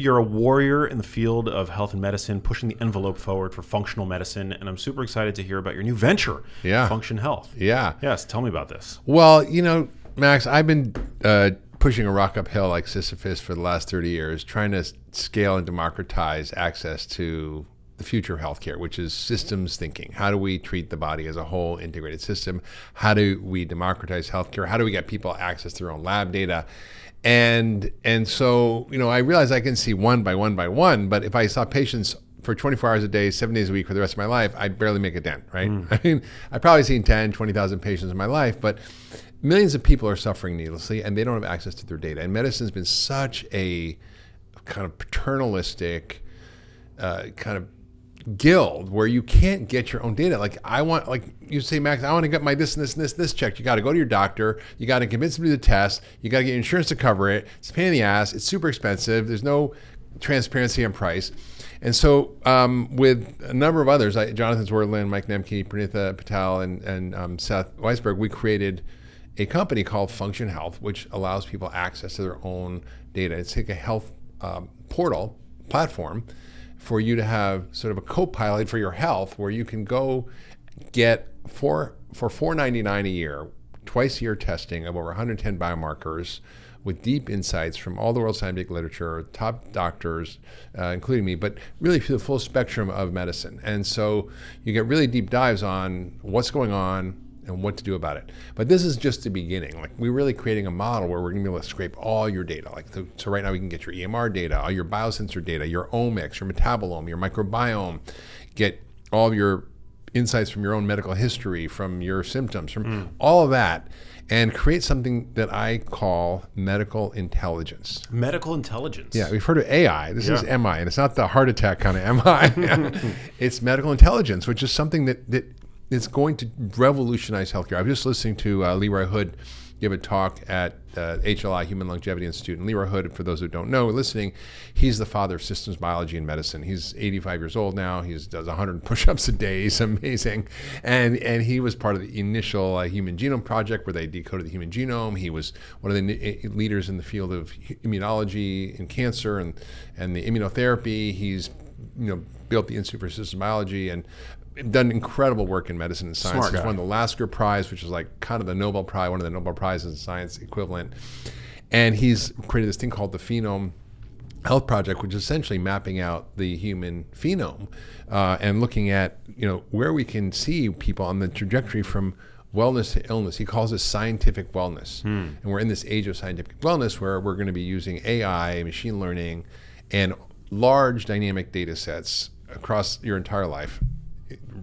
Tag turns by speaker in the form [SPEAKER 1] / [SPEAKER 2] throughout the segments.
[SPEAKER 1] You're a warrior in the field of health and medicine, pushing the envelope forward for functional medicine, and I'm super excited to hear about your new venture, Function Health.
[SPEAKER 2] Yeah.
[SPEAKER 1] Yes, tell me about this.
[SPEAKER 2] Well, Max, I've been pushing a rock uphill like Sisyphus for the last 30 years, trying to scale and democratize access to the future of healthcare, which is systems thinking. How do we treat the body as a whole integrated system? How do we democratize healthcare? How do we get people access to their own lab data? And so, I realize I can see one by one, but if I saw patients for 24 hours a day, 7 days a week for the rest of my life, I'd barely make a dent, right? I mean, I've probably seen 10, 20,000 patients in my life, but millions of people are suffering needlessly and they don't have access to their data. And medicine's been such a kind of paternalistic kind of guild where you can't get your own data. Like you say, Max, I want to get my this and this and this checked. You got to go to your doctor. You got to convince them to do the test. You got to get insurance to cover it. It's a pain in the ass. It's super expensive. There's no transparency on price. And so with a number of others, Jonathan Zwerlin, Mike Nemke, Pranitha Patel, and Seth Weisberg, we created a company called Function Health, which allows people access to their own data. It's like a health portal platform for you to have sort of a co-pilot for your health, where you can go get for $4.99 a year, twice a year testing of over 110 biomarkers with deep insights from all the world's scientific literature, top doctors, including me, but really through the full spectrum of medicine. And so you get really deep dives on what's going on and what to do about it. But this is just the beginning. Like, we're really creating a model where we're gonna be able to scrape all your data. So right now we can get your EMR data, all your biosensor data, your omics, your metabolome, your microbiome, get all of your insights from your own medical history, from your symptoms, from all of that, and create something that I call medical intelligence.
[SPEAKER 1] Medical intelligence.
[SPEAKER 2] Yeah, we've heard of AI. This is MI, and it's not the heart attack kind of MI. It's medical intelligence, which is something that it's going to revolutionize healthcare. I was just listening to Leroy Hood give a talk at HLI, Human Longevity Institute. And Leroy Hood, for those who don't know, listening, he's the father of systems biology in medicine. He's 85 years old now. He does 100 push-ups a day. He's amazing. And he was part of the initial Human Genome Project, where they decoded the human genome. He was one of the leaders in the field of immunology and cancer and the immunotherapy. He's built the Institute for Systems Biology and done incredible work in medicine and science. He's won the Lasker Prize, which is like kind of the Nobel Prize, one of the Nobel Prizes in science equivalent. And he's created this thing called the Phenome Health Project, which is essentially mapping out the human phenome and looking at where we can see people on the trajectory from wellness to illness. He calls it scientific wellness. And we're in this age of scientific wellness where we're going to be using AI, machine learning, and large dynamic data sets across your entire life,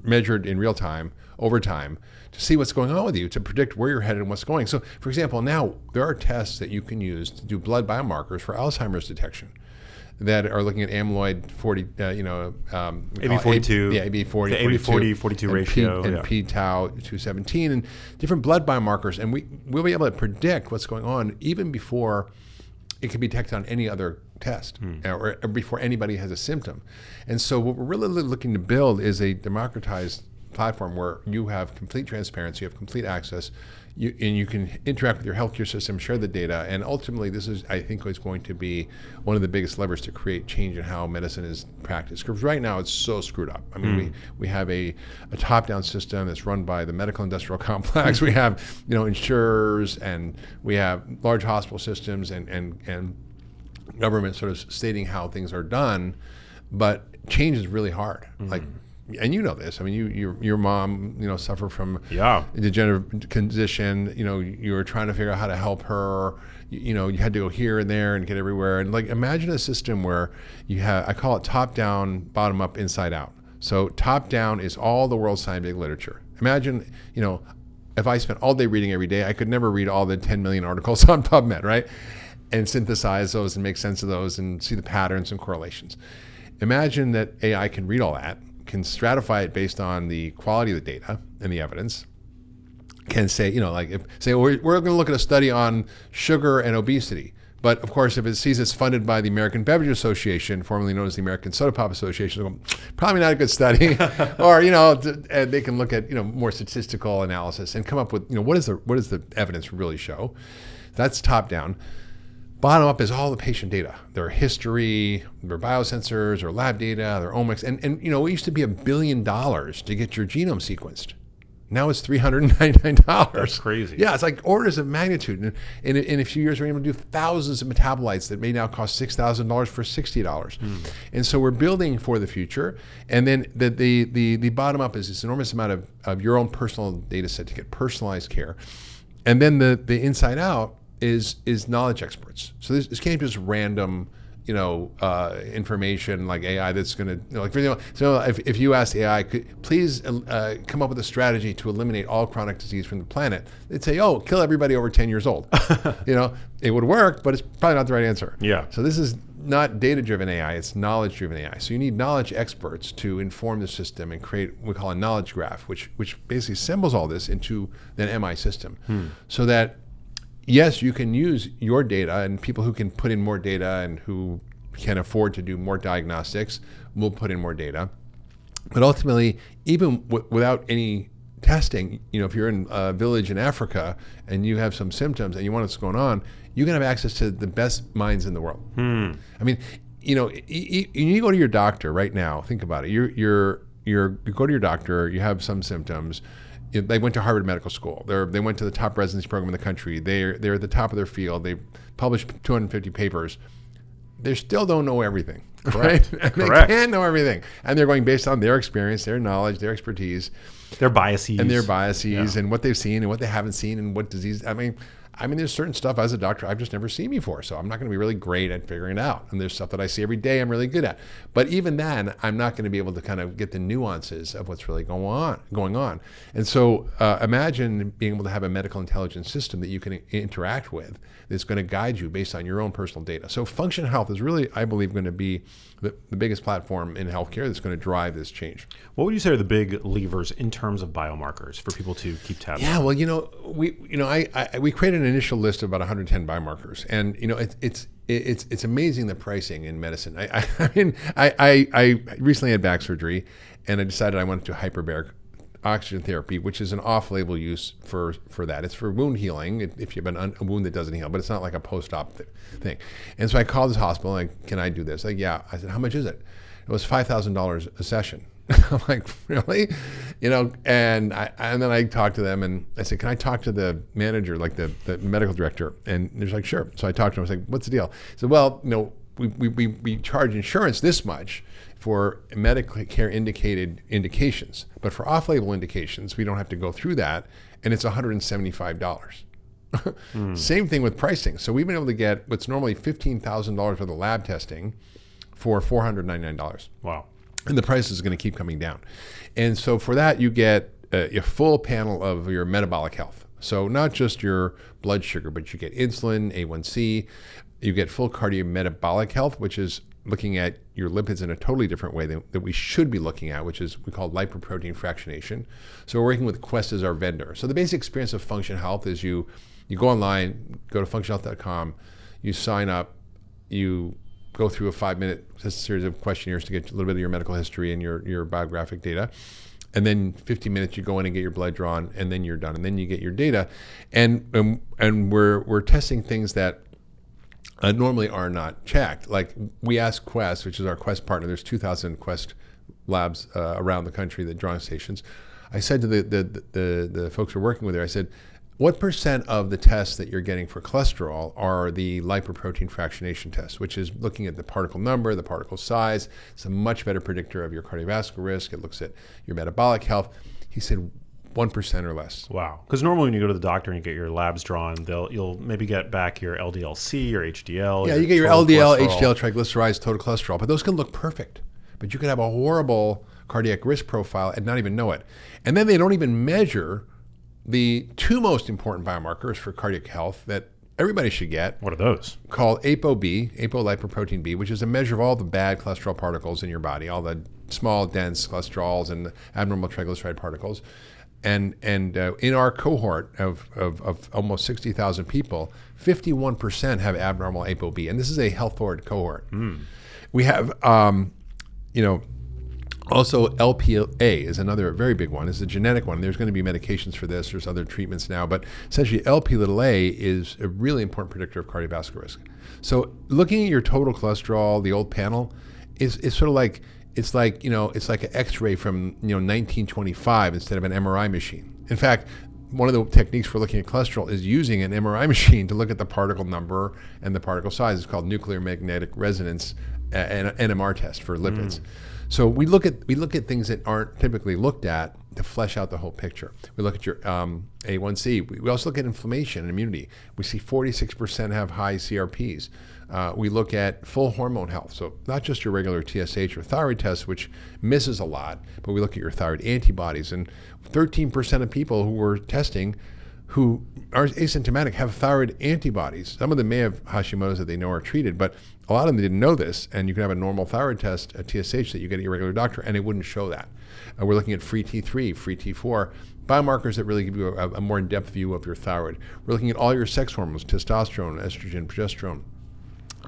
[SPEAKER 2] measured in real time, over time, to see what's going on with you, to predict where you're headed and what's going. So, for example, now there are tests that you can use to do blood biomarkers for Alzheimer's detection that are looking at amyloid 40,
[SPEAKER 1] AB42,
[SPEAKER 2] AB40,
[SPEAKER 1] the AB40-42 ratio,
[SPEAKER 2] and p-tau 217, and different blood biomarkers, and we'll be able to predict what's going on even before it can be detected on any other test or before anybody has a symptom. And so what we're really looking to build is a democratized platform where you have complete transparency, you have complete access, and you can interact with your healthcare system, share the data, and ultimately this is, I think, is going to be one of the biggest levers to create change in how medicine is practiced. Because right now it's so screwed up. I mean, we have a top-down system that's run by the medical industrial complex. We have insurers, and we have large hospital systems and government sort of stating how things are done, but change is really hard. And you know this. I mean, your mom, suffered from a degenerative condition. You were trying to figure out how to help her. You had to go here and there and get everywhere. And imagine a system where you have, I call it top down, bottom up, inside out. So top down is all the world's scientific literature. Imagine, if I spent all day reading every day, I could never read all the 10 million articles on PubMed, right? And synthesize those and make sense of those and see the patterns and correlations. Imagine that AI can read all that, can stratify it based on the quality of the data and the evidence, can say, we're going to look at a study on sugar and obesity. But of course, if it sees it's funded by the American Beverage Association, formerly known as the American Soda Pop Association, they'll go, probably not a good study. Or, and they can look at, more statistical analysis and come up with, what does the evidence really show? That's top down. Bottom up is all the patient data, their history, their biosensors, their lab data, their omics. And it used to be $1 billion to get your genome sequenced. Now it's $399.
[SPEAKER 1] That's crazy.
[SPEAKER 2] Yeah, it's like orders of magnitude. And in a few years, we're able to do thousands of metabolites that may now cost $6,000 for $60. And so we're building for the future. And then the bottom up is this enormous amount of your own personal data set to get personalized care. And then the inside out is knowledge experts. So this can't be just random information like AI that's going to, so if you ask AI, please come up with a strategy to eliminate all chronic disease from the planet, they'd say, kill everybody over 10 years old. It would work, but it's probably not the right answer.
[SPEAKER 1] Yeah.
[SPEAKER 2] So this is not data-driven AI, it's knowledge-driven AI. So you need knowledge experts to inform the system and create what we call a knowledge graph, which basically assembles all this into an MI system. So that yes, you can use your data, and people who can put in more data and who can afford to do more diagnostics will put in more data. But ultimately, even without any testing, if you're in a village in Africa and you have some symptoms and you want to know what's going on, you can have access to the best minds in the world. I mean, you go to your doctor right now. Think about it. You go to your doctor. You have some symptoms. They went to Harvard Medical School. They went to the top residency program in the country. They're at the top of their field. They published 250 papers. They still don't know everything, right? And they can't know everything. And they're going based on their experience, their knowledge, their expertise.
[SPEAKER 1] Their biases.
[SPEAKER 2] And what they've seen and what they haven't seen and what disease. I mean, there's certain stuff as a doctor I've just never seen before, so I'm not going to be really great at figuring it out. And there's stuff that I see every day I'm really good at. But even then, I'm not going to be able to kind of get the nuances of what's really going on. And so imagine being able to have a medical intelligence system that you can interact with that's going to guide you based on your own personal data. So Function Health is really, I believe, going to be the biggest platform in healthcare that's going to drive this change.
[SPEAKER 1] What would you say are the big levers in terms of biomarkers for people to keep tabs on?
[SPEAKER 2] Yeah, well, we created an initial list of about 110 biomarkers, and it's amazing the pricing in medicine. I recently had back surgery, and I decided I wanted to do hyperbaric oxygen therapy, which is an off-label use for that. It's for wound healing if you have a wound that doesn't heal, but it's not like a post-op thing. And so I called this hospital, like, can I do this? Like, yeah. I said, how much is it? It was $5,000 a session. I'm like, really? And then I talked to them, and I said, can I talk to the manager, like the medical director? And they're like, sure. So I talked to him. I was like, what's the deal? He said, well, we charge insurance this much for medical care indicated indications, but for off-label indications, we don't have to go through that, and it's $175. Same thing with pricing. So we've been able to get what's normally $15,000 worth of lab testing for $499.
[SPEAKER 1] Wow.
[SPEAKER 2] And the price is going to keep coming down. And so for that, you get a full panel of your metabolic health. So not just your blood sugar, but you get insulin, A1C, you get full cardiometabolic health, which is looking at your lipids in a totally different way that we should be looking at, which is we call lipoprotein fractionation. So we're working with Quest as our vendor. So the basic experience of Function Health is you go online, go to functionhealth.com, you sign up, you go through a 5-minute series of questionnaires to get a little bit of your medical history and your biographic data. And then 15 minutes, you go in and get your blood drawn, and then you're done. And then you get your data. And we're testing things that normally are not checked. Like we asked Quest, which is our Quest partner. There's 2,000 Quest labs around the country, the drawing stations. I said to the folks we're working with there, I said, what % of the tests that you're getting for cholesterol are the lipoprotein fractionation tests, which is looking at the particle number, the particle size. It's a much better predictor of your cardiovascular risk. It looks at your metabolic health. He said 1% or less.
[SPEAKER 1] Wow. Because normally when you go to the doctor and you get your labs drawn, you'll maybe get back your LDL-C or HDL.
[SPEAKER 2] Yeah, you get your LDL, HDL, triglycerides, total cholesterol, but those can look perfect. But you could have a horrible cardiac risk profile and not even know it. And then they don't even measure the two most important biomarkers for cardiac health that everybody should get.
[SPEAKER 1] What are those?
[SPEAKER 2] Called ApoB, apolipoprotein B, which is a measure of all the bad cholesterol particles in your body, all the small, dense cholesterols and the abnormal triglyceride particles. And in our cohort of almost 60,000 people, 51% have abnormal ApoB, and this is a health forward cohort. We have, Also, LPA is another very big one. It's a genetic one. There's going to be medications for this. There's other treatments now. But essentially, LP(a) is a really important predictor of cardiovascular risk. So looking at your total cholesterol, the old panel, is sort of like, it's like an X-ray from 1925 instead of an MRI machine. In fact, one of the techniques for looking at cholesterol is using an MRI machine to look at the particle number and the particle size. It's called nuclear magnetic resonance, an NMR test for lipids. So we look at things that aren't typically looked at to flesh out the whole picture. We look at your A1C. We also look at inflammation and immunity. We see 46% have high CRPs. We look at full hormone health, so not just your regular TSH or thyroid test, which misses a lot, but we look at your thyroid antibodies. And 13% of people who we're testing who are asymptomatic have thyroid antibodies. Some of them may have Hashimoto's that they know are treated, but a lot of them didn't know this, and you can have a normal thyroid test, a TSH that you get at your regular doctor, and it wouldn't show that. We're looking at free T3, free T4, biomarkers that really give you a more in-depth view of your thyroid. We're looking at all your sex hormones, testosterone, estrogen, progesterone.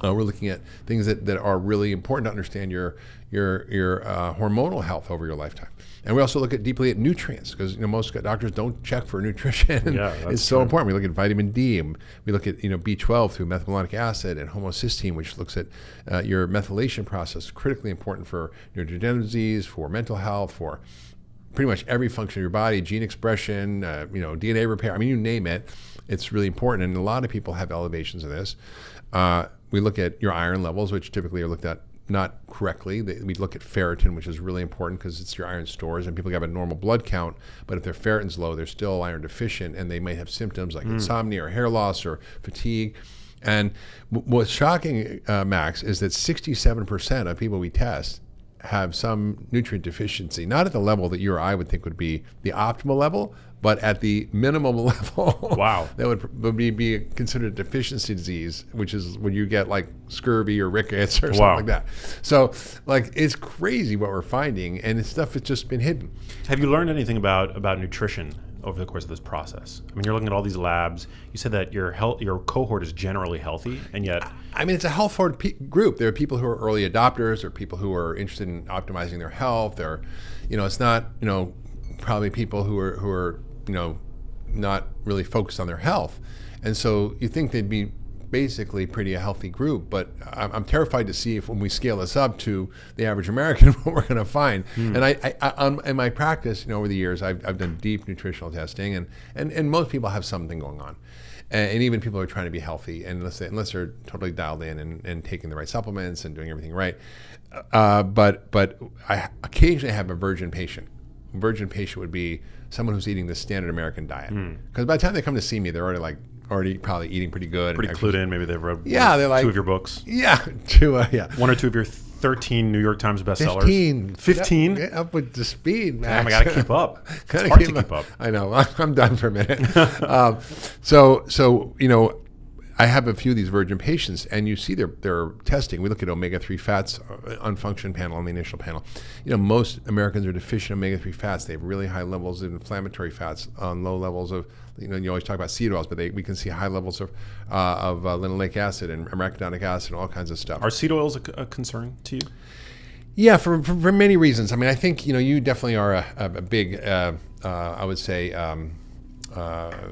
[SPEAKER 2] We're looking at things that are really important to understand your hormonal health over your lifetime. And we also look deeply at nutrients, because most doctors don't check for nutrition.
[SPEAKER 1] Yeah,
[SPEAKER 2] it's so important. We look at vitamin D, and we look at B12 through methylmalonic acid and homocysteine, which looks at your methylation process, critically important for neurodegenerative disease, for mental health, for pretty much every function of your body, gene expression, DNA repair. I mean, you name it. It's really important, and a lot of people have elevations of this. We look at your iron levels, which typically are looked at not correctly. We look at ferritin, which is really important because it's your iron stores, and people have a normal blood count, but if their ferritin's low, they're still iron deficient, and they might have symptoms like insomnia or hair loss or fatigue. And what's shocking, Max, is that 67% of people we test have some nutrient deficiency, not at the level that you or I would think would be the optimal level, but at the minimum level.
[SPEAKER 1] Wow.
[SPEAKER 2] That would be considered a deficiency disease, which is when you get like scurvy or rickets or something like that. So it's crazy what we're finding, and it's stuff that's just been hidden.
[SPEAKER 1] Have you learned anything about nutrition over the course of this process? I mean, you're looking at all these labs. You said that your cohort is generally healthy, and yet...
[SPEAKER 2] I mean, it's a health-forward group. There are people who are early adopters, or people who are interested in optimizing their health. Or, it's not, probably people who are not really focused on their health. And so you think they'd be basically pretty a healthy group, but I'm terrified to see if when we scale this up to the average American, what we're going to find. And I in my practice, over the years, I've done deep nutritional testing, and most people have something going on. And even people who are trying to be healthy, and unless they're totally dialed in and taking the right supplements and doing everything right. But I occasionally have a virgin patient. A virgin patient would be someone who's eating the standard American diet. Because by the time they come to see me, they're already probably eating pretty good.
[SPEAKER 1] Pretty clued in. Maybe they've read
[SPEAKER 2] they're like,
[SPEAKER 1] 2 of your books.
[SPEAKER 2] Yeah, one
[SPEAKER 1] or 2 of your 13 New York Times bestsellers.
[SPEAKER 2] 15. Get up with the speed, Max.
[SPEAKER 1] Damn, I got to keep up. It's hard to keep up.
[SPEAKER 2] I know. I'm done for a minute. So I have a few of these virgin patients, and you see their testing. We look at omega-3 fats on function panel, on the initial panel. Most Americans are deficient in omega-3 fats. They have really high levels of inflammatory fats on low levels of, you always talk about seed oils, but we can see high levels of linoleic acid and arachidonic acid and all kinds of stuff.
[SPEAKER 1] Are seed oils a concern to you?
[SPEAKER 2] Yeah, for many reasons. I mean, I think, you definitely are a big, I would say,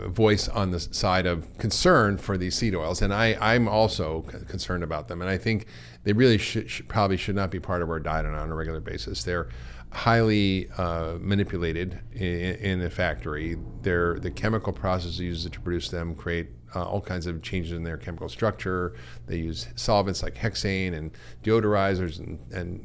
[SPEAKER 2] voice on the side of concern for these seed oils, and I'm also concerned about them. And I think they really probably should not be part of our diet on a regular basis. They're highly manipulated in a factory. The chemical processes used to produce them create all kinds of changes in their chemical structure. They use solvents like hexane and deodorizers, and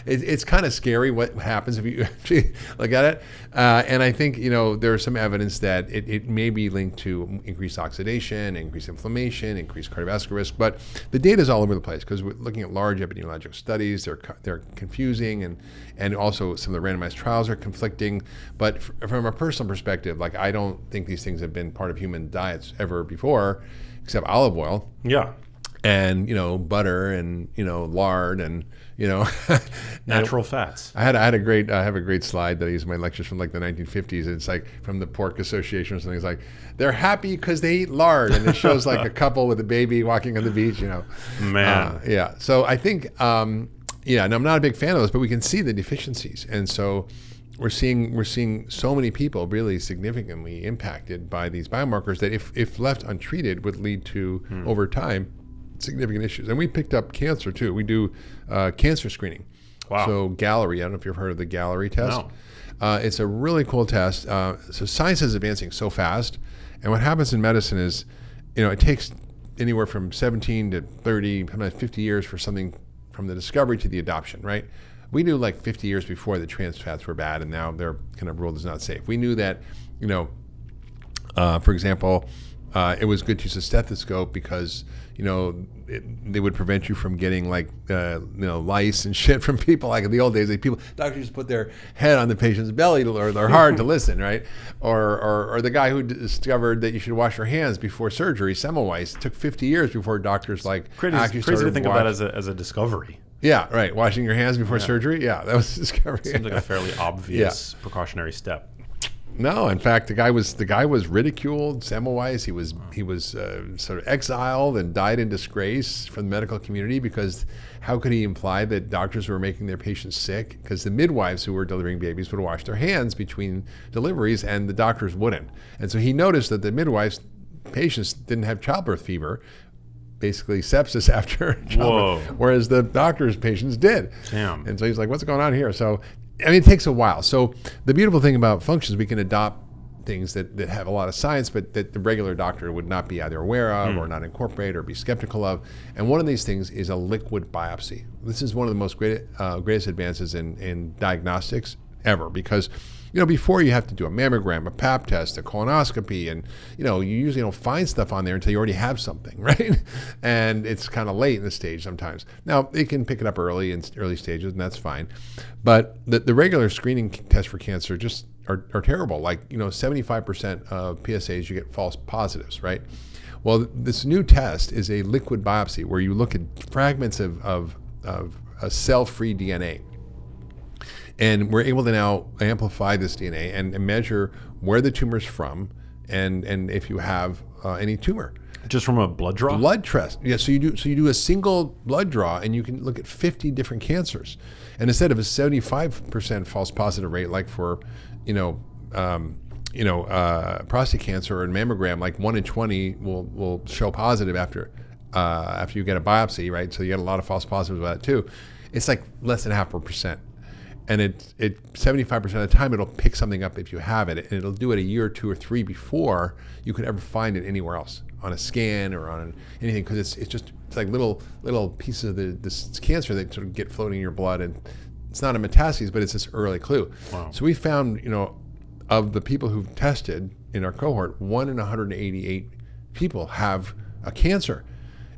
[SPEAKER 2] it's kind of scary what happens if you actually look at it. And I think there's some evidence that it may be linked to increased oxidation, increased inflammation, increased cardiovascular risk. But the data is all over the place because we're looking at large epidemiological studies. They're confusing, and also some of the randomized trials are conflicting. But from a personal perspective, I don't think these things have been part of human diets ever before, except olive oil.
[SPEAKER 1] Yeah.
[SPEAKER 2] And butter and lard and
[SPEAKER 1] natural fats.
[SPEAKER 2] I have a great slide that I use in my lectures from the 1950s. And it's from the Pork Association or something. It's they're happy because they eat lard, and it shows a couple with a baby walking on the beach.
[SPEAKER 1] Man.
[SPEAKER 2] Yeah. So I think Yeah, and I'm not a big fan of those, but we can see the deficiencies, and so we're seeing so many people really significantly impacted by these biomarkers that if left untreated would lead to over time significant issues. And we picked up cancer too. We do cancer screening.
[SPEAKER 1] Wow.
[SPEAKER 2] So Gallery, I don't know if you've heard of the Gallery test.
[SPEAKER 1] No.
[SPEAKER 2] It's a really cool test. So science is advancing so fast, and what happens in medicine is, it takes anywhere from 17 to 30, sometimes 50 years for something from the discovery to the adoption, right? We knew like 50 years before that trans fats were bad, and now they're kind of ruled as not safe. We knew that, for example, it was good to use a stethoscope because, they would prevent you from getting like, lice and shit from people. Like in the old days, doctors just put their head on the patient's belly or their heart to listen, right? Or the guy who discovered that you should wash your hands before surgery, Semmelweis, it took 50 years before doctors
[SPEAKER 1] crazy to think of that as a discovery.
[SPEAKER 2] Yeah, right. Washing your hands before surgery. Yeah, that was a discovery.
[SPEAKER 1] Seems like a fairly obvious precautionary step.
[SPEAKER 2] No, in fact, the guy was ridiculed. Semmelweis, he was sort of exiled and died in disgrace from the medical community because how could he imply that doctors were making their patients sick? Because the midwives who were delivering babies would wash their hands between deliveries, and the doctors wouldn't. And so he noticed that the midwives' patients didn't have childbirth fever, basically sepsis after childbirth, whereas the doctor's patients did.
[SPEAKER 1] Damn.
[SPEAKER 2] And so he's like, what's going on here? So, it takes a while. So the beautiful thing about functions, we can adopt things that have a lot of science, but that the regular doctor would not be either aware of or not incorporate or be skeptical of. And one of these things is a liquid biopsy. This is one of the most greatest advances in diagnostics ever, because before you have to do a mammogram, a pap test, a colonoscopy, and you usually don't find stuff on there until you already have something, right? And it's kind of late in the stage sometimes. Now they can pick it up early in early stages, and that's fine. But the regular screening tests for cancer just are terrible. Like 75% of PSAs you get false positives, right? Well, this new test is a liquid biopsy where you look at fragments of a cell-free DNA. And we're able to now amplify this DNA and measure where the tumor's from and if you have any tumor.
[SPEAKER 1] Just from a blood draw?
[SPEAKER 2] Blood test. Yeah, so you do a single blood draw and you can look at 50 different cancers. And instead of a 75% false positive rate like for, prostate cancer or mammogram, like 1 in 20 will show positive after you get a biopsy, right? So you get a lot of false positives with that too. It's like less than 0.5%. And it 75% of the time it'll pick something up if you have it, and it'll do it a year or 2 or 3 before you could ever find it anywhere else on a scan or on anything, because it's like little pieces of this cancer that sort of get floating in your blood, and it's not a metastasis, but it's this early clue.
[SPEAKER 1] Wow.
[SPEAKER 2] So we found, of the people who've tested in our cohort, 1 in 188 people have a cancer.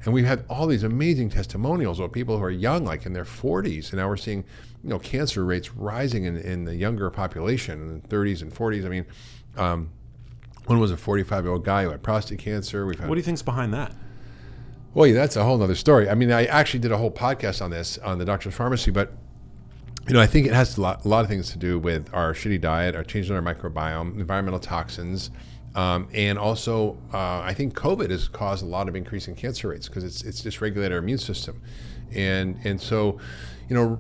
[SPEAKER 2] And we've had all these amazing testimonials of people who are young, like in their 40s, and now we're seeing, cancer rates rising in the younger population, in the 30s and 40s. I mean, one was a 45-year-old guy who had prostate cancer.
[SPEAKER 1] What do you think's behind that?
[SPEAKER 2] Well, yeah, that's a whole other story. I mean, I actually did a whole podcast on this on the Doctor's Pharmacy, but I think it has a lot of things to do with our shitty diet, our changes in our microbiome, environmental toxins. And also, I think COVID has caused a lot of increase in cancer rates because it's dysregulated our immune system, and so,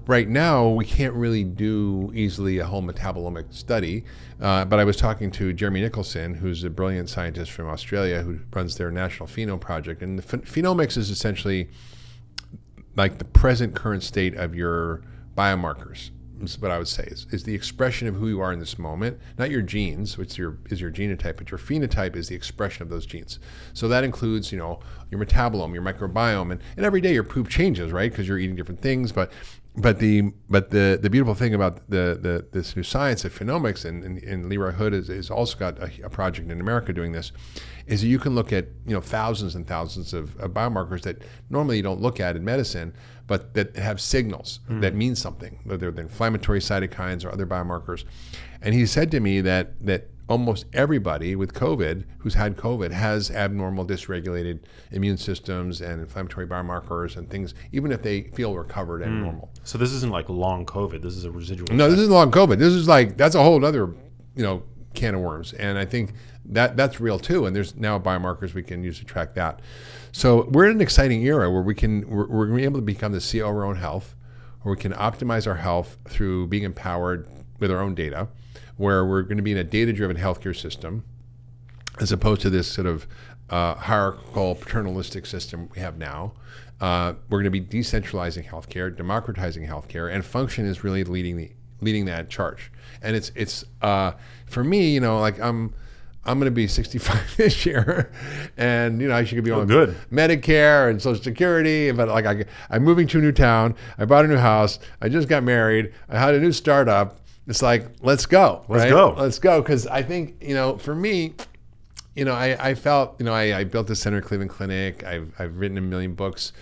[SPEAKER 2] right now we can't really do easily a whole metabolomic study. But I was talking to Jeremy Nicholson, who's a brilliant scientist from Australia who runs their National Phenome Project, and the phenomics is essentially like the current state of your biomarkers. Is what I would say is the expression of who you are in this moment, not your genes, which is your genotype, but your phenotype is the expression of those genes. So that includes, your metabolome, your microbiome, and every day your poop changes, right? Because you're eating different things. But the beautiful thing about this new science of phenomics, and Leroy Hood is also got a project in America doing this, is that you can look at thousands and thousands of biomarkers that normally you don't look at in medicine, but that have signals that mean something, whether they're inflammatory cytokines or other biomarkers. And he said to me that almost everybody with COVID, who's had COVID, has abnormal dysregulated immune systems and inflammatory biomarkers and things, even if they feel recovered and normal.
[SPEAKER 1] So this isn't like long COVID. This is a residual
[SPEAKER 2] No,
[SPEAKER 1] effect.
[SPEAKER 2] this isn't long COVID. This is that's a whole other, can of worms. And I think that's real too. And there's now biomarkers we can use to track that. So we're in an exciting era where we're able to become the CEO of our own health, where we can optimize our health through being empowered with our own data, where we're going to be in a data-driven healthcare system, as opposed to this sort of hierarchical, paternalistic system we have now. We're going to be decentralizing healthcare, democratizing healthcare, and Function is really leading that charge. And it's for me, like I'm going to be 65 this year, and I should be on
[SPEAKER 1] good
[SPEAKER 2] Medicare and Social Security. But like I'm moving to a new town, I bought a new house, I just got married, I had a new startup. It's like let's go, let's go. Because I think for me, I felt I built the Center Cleveland Clinic. I've written 1 million books,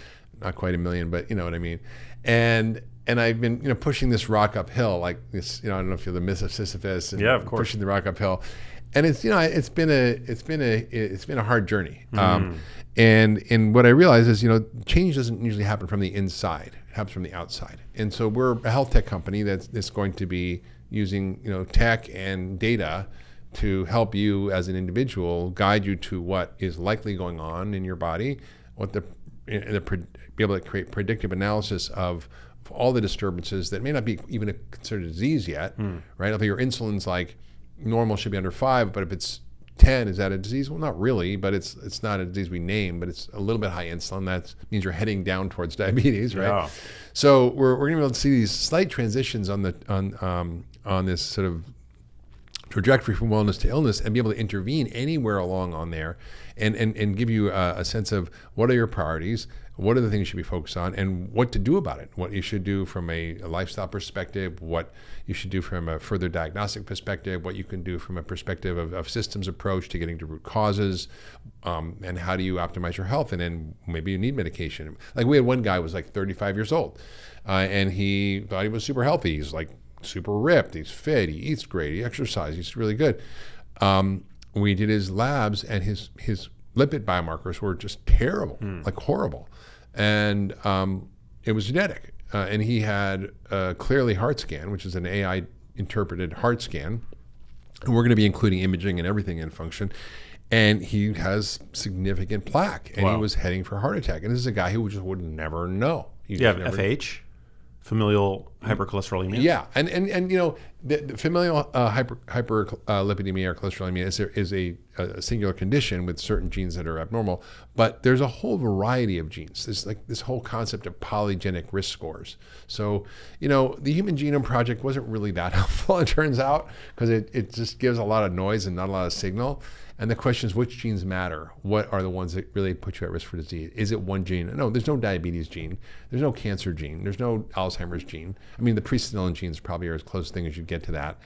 [SPEAKER 2] not quite 1 million, but you know what I mean, and I've been pushing this rock uphill, like this. I don't know if you're the myth of Sisyphus, and
[SPEAKER 1] yeah, of course,
[SPEAKER 2] pushing the rock uphill. And it's it's been a hard journey. And what I realize is change doesn't usually happen from the inside; it happens from the outside. And so we're a health tech company that's going to be using tech and data to help you as an individual, guide you to what is likely going on in your body, be able to create predictive analysis of all the disturbances that may not be even considered a disease yet, right? If your insulin's like normal should be under 5, but if it's 10, is that a disease? Well, not really, but it's not a disease we name, but it's a little bit high insulin. That means you're heading down towards diabetes, right? Yeah. So we're going to be able to see these slight transitions on this sort of trajectory from wellness to illness, and be able to intervene anywhere along on there, and give you a sense of what are your priorities, what are the things you should be focused on, and what to do about it, what you should do from a lifestyle perspective, what you should do from a further diagnostic perspective, what you can do from a perspective of systems approach to getting to root causes, and how do you optimize your health, and then maybe you need medication. Like we had one guy who was like 35 years old, and he thought he was super healthy. He's like super ripped, he's fit, he eats great, he exercises, he's really good. We did his labs, and his lipid biomarkers were just terrible, like horrible. And it was genetic. And he had a Clearly heart scan, which is an AI interpreted heart scan. And we're going to be including imaging and everything in Function. And he has significant plaque, and he was heading for a heart attack. And this is a guy who just would never know.
[SPEAKER 1] FH? Familial hypercholesterolemia?
[SPEAKER 2] Yeah, and the familial hyperlipidemia or cholesterolemia is a singular condition with certain genes that are abnormal, but there's a whole variety of genes. There's like this whole concept of polygenic risk scores. So, the Human Genome Project wasn't really that helpful, it turns out, because it just gives a lot of noise and not a lot of signal. And the question is, which genes matter? What are the ones that really put you at risk for disease? Is it one gene? No, there's no diabetes gene. There's no cancer gene. There's no Alzheimer's gene. I mean, the presenilin genes probably are as close a thing as you get to that.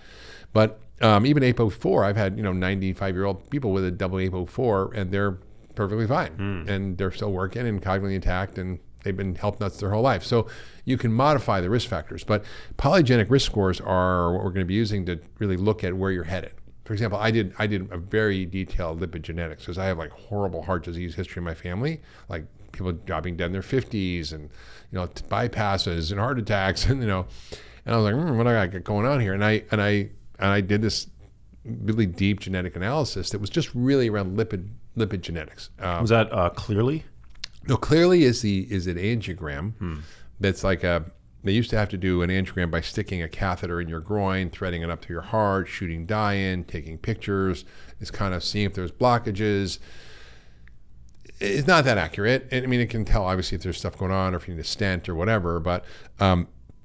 [SPEAKER 2] But even APO4, I've had 95-year-old people with a double APO4, and they're perfectly fine, and they're still working and cognitively intact, and they've been health nuts their whole life. So you can modify the risk factors, but polygenic risk scores are what we're going to be using to really look at where you're headed. For example, I did a very detailed lipid genetics, because I have like horrible heart disease history in my family, like people dropping dead in their 50s, and bypasses and heart attacks, and and I was like, what do I got going on here? And I did this really deep genetic analysis that was just really around lipid genetics.
[SPEAKER 1] Was that Clearly?
[SPEAKER 2] No, Clearly is an angiogram. That's like they used to have to do an angiogram by sticking a catheter in your groin, threading it up to your heart, shooting dye in, taking pictures. It's kind of seeing if there's blockages. It's not that accurate. And I mean, it can tell obviously if there's stuff going on or if you need a stent or whatever. But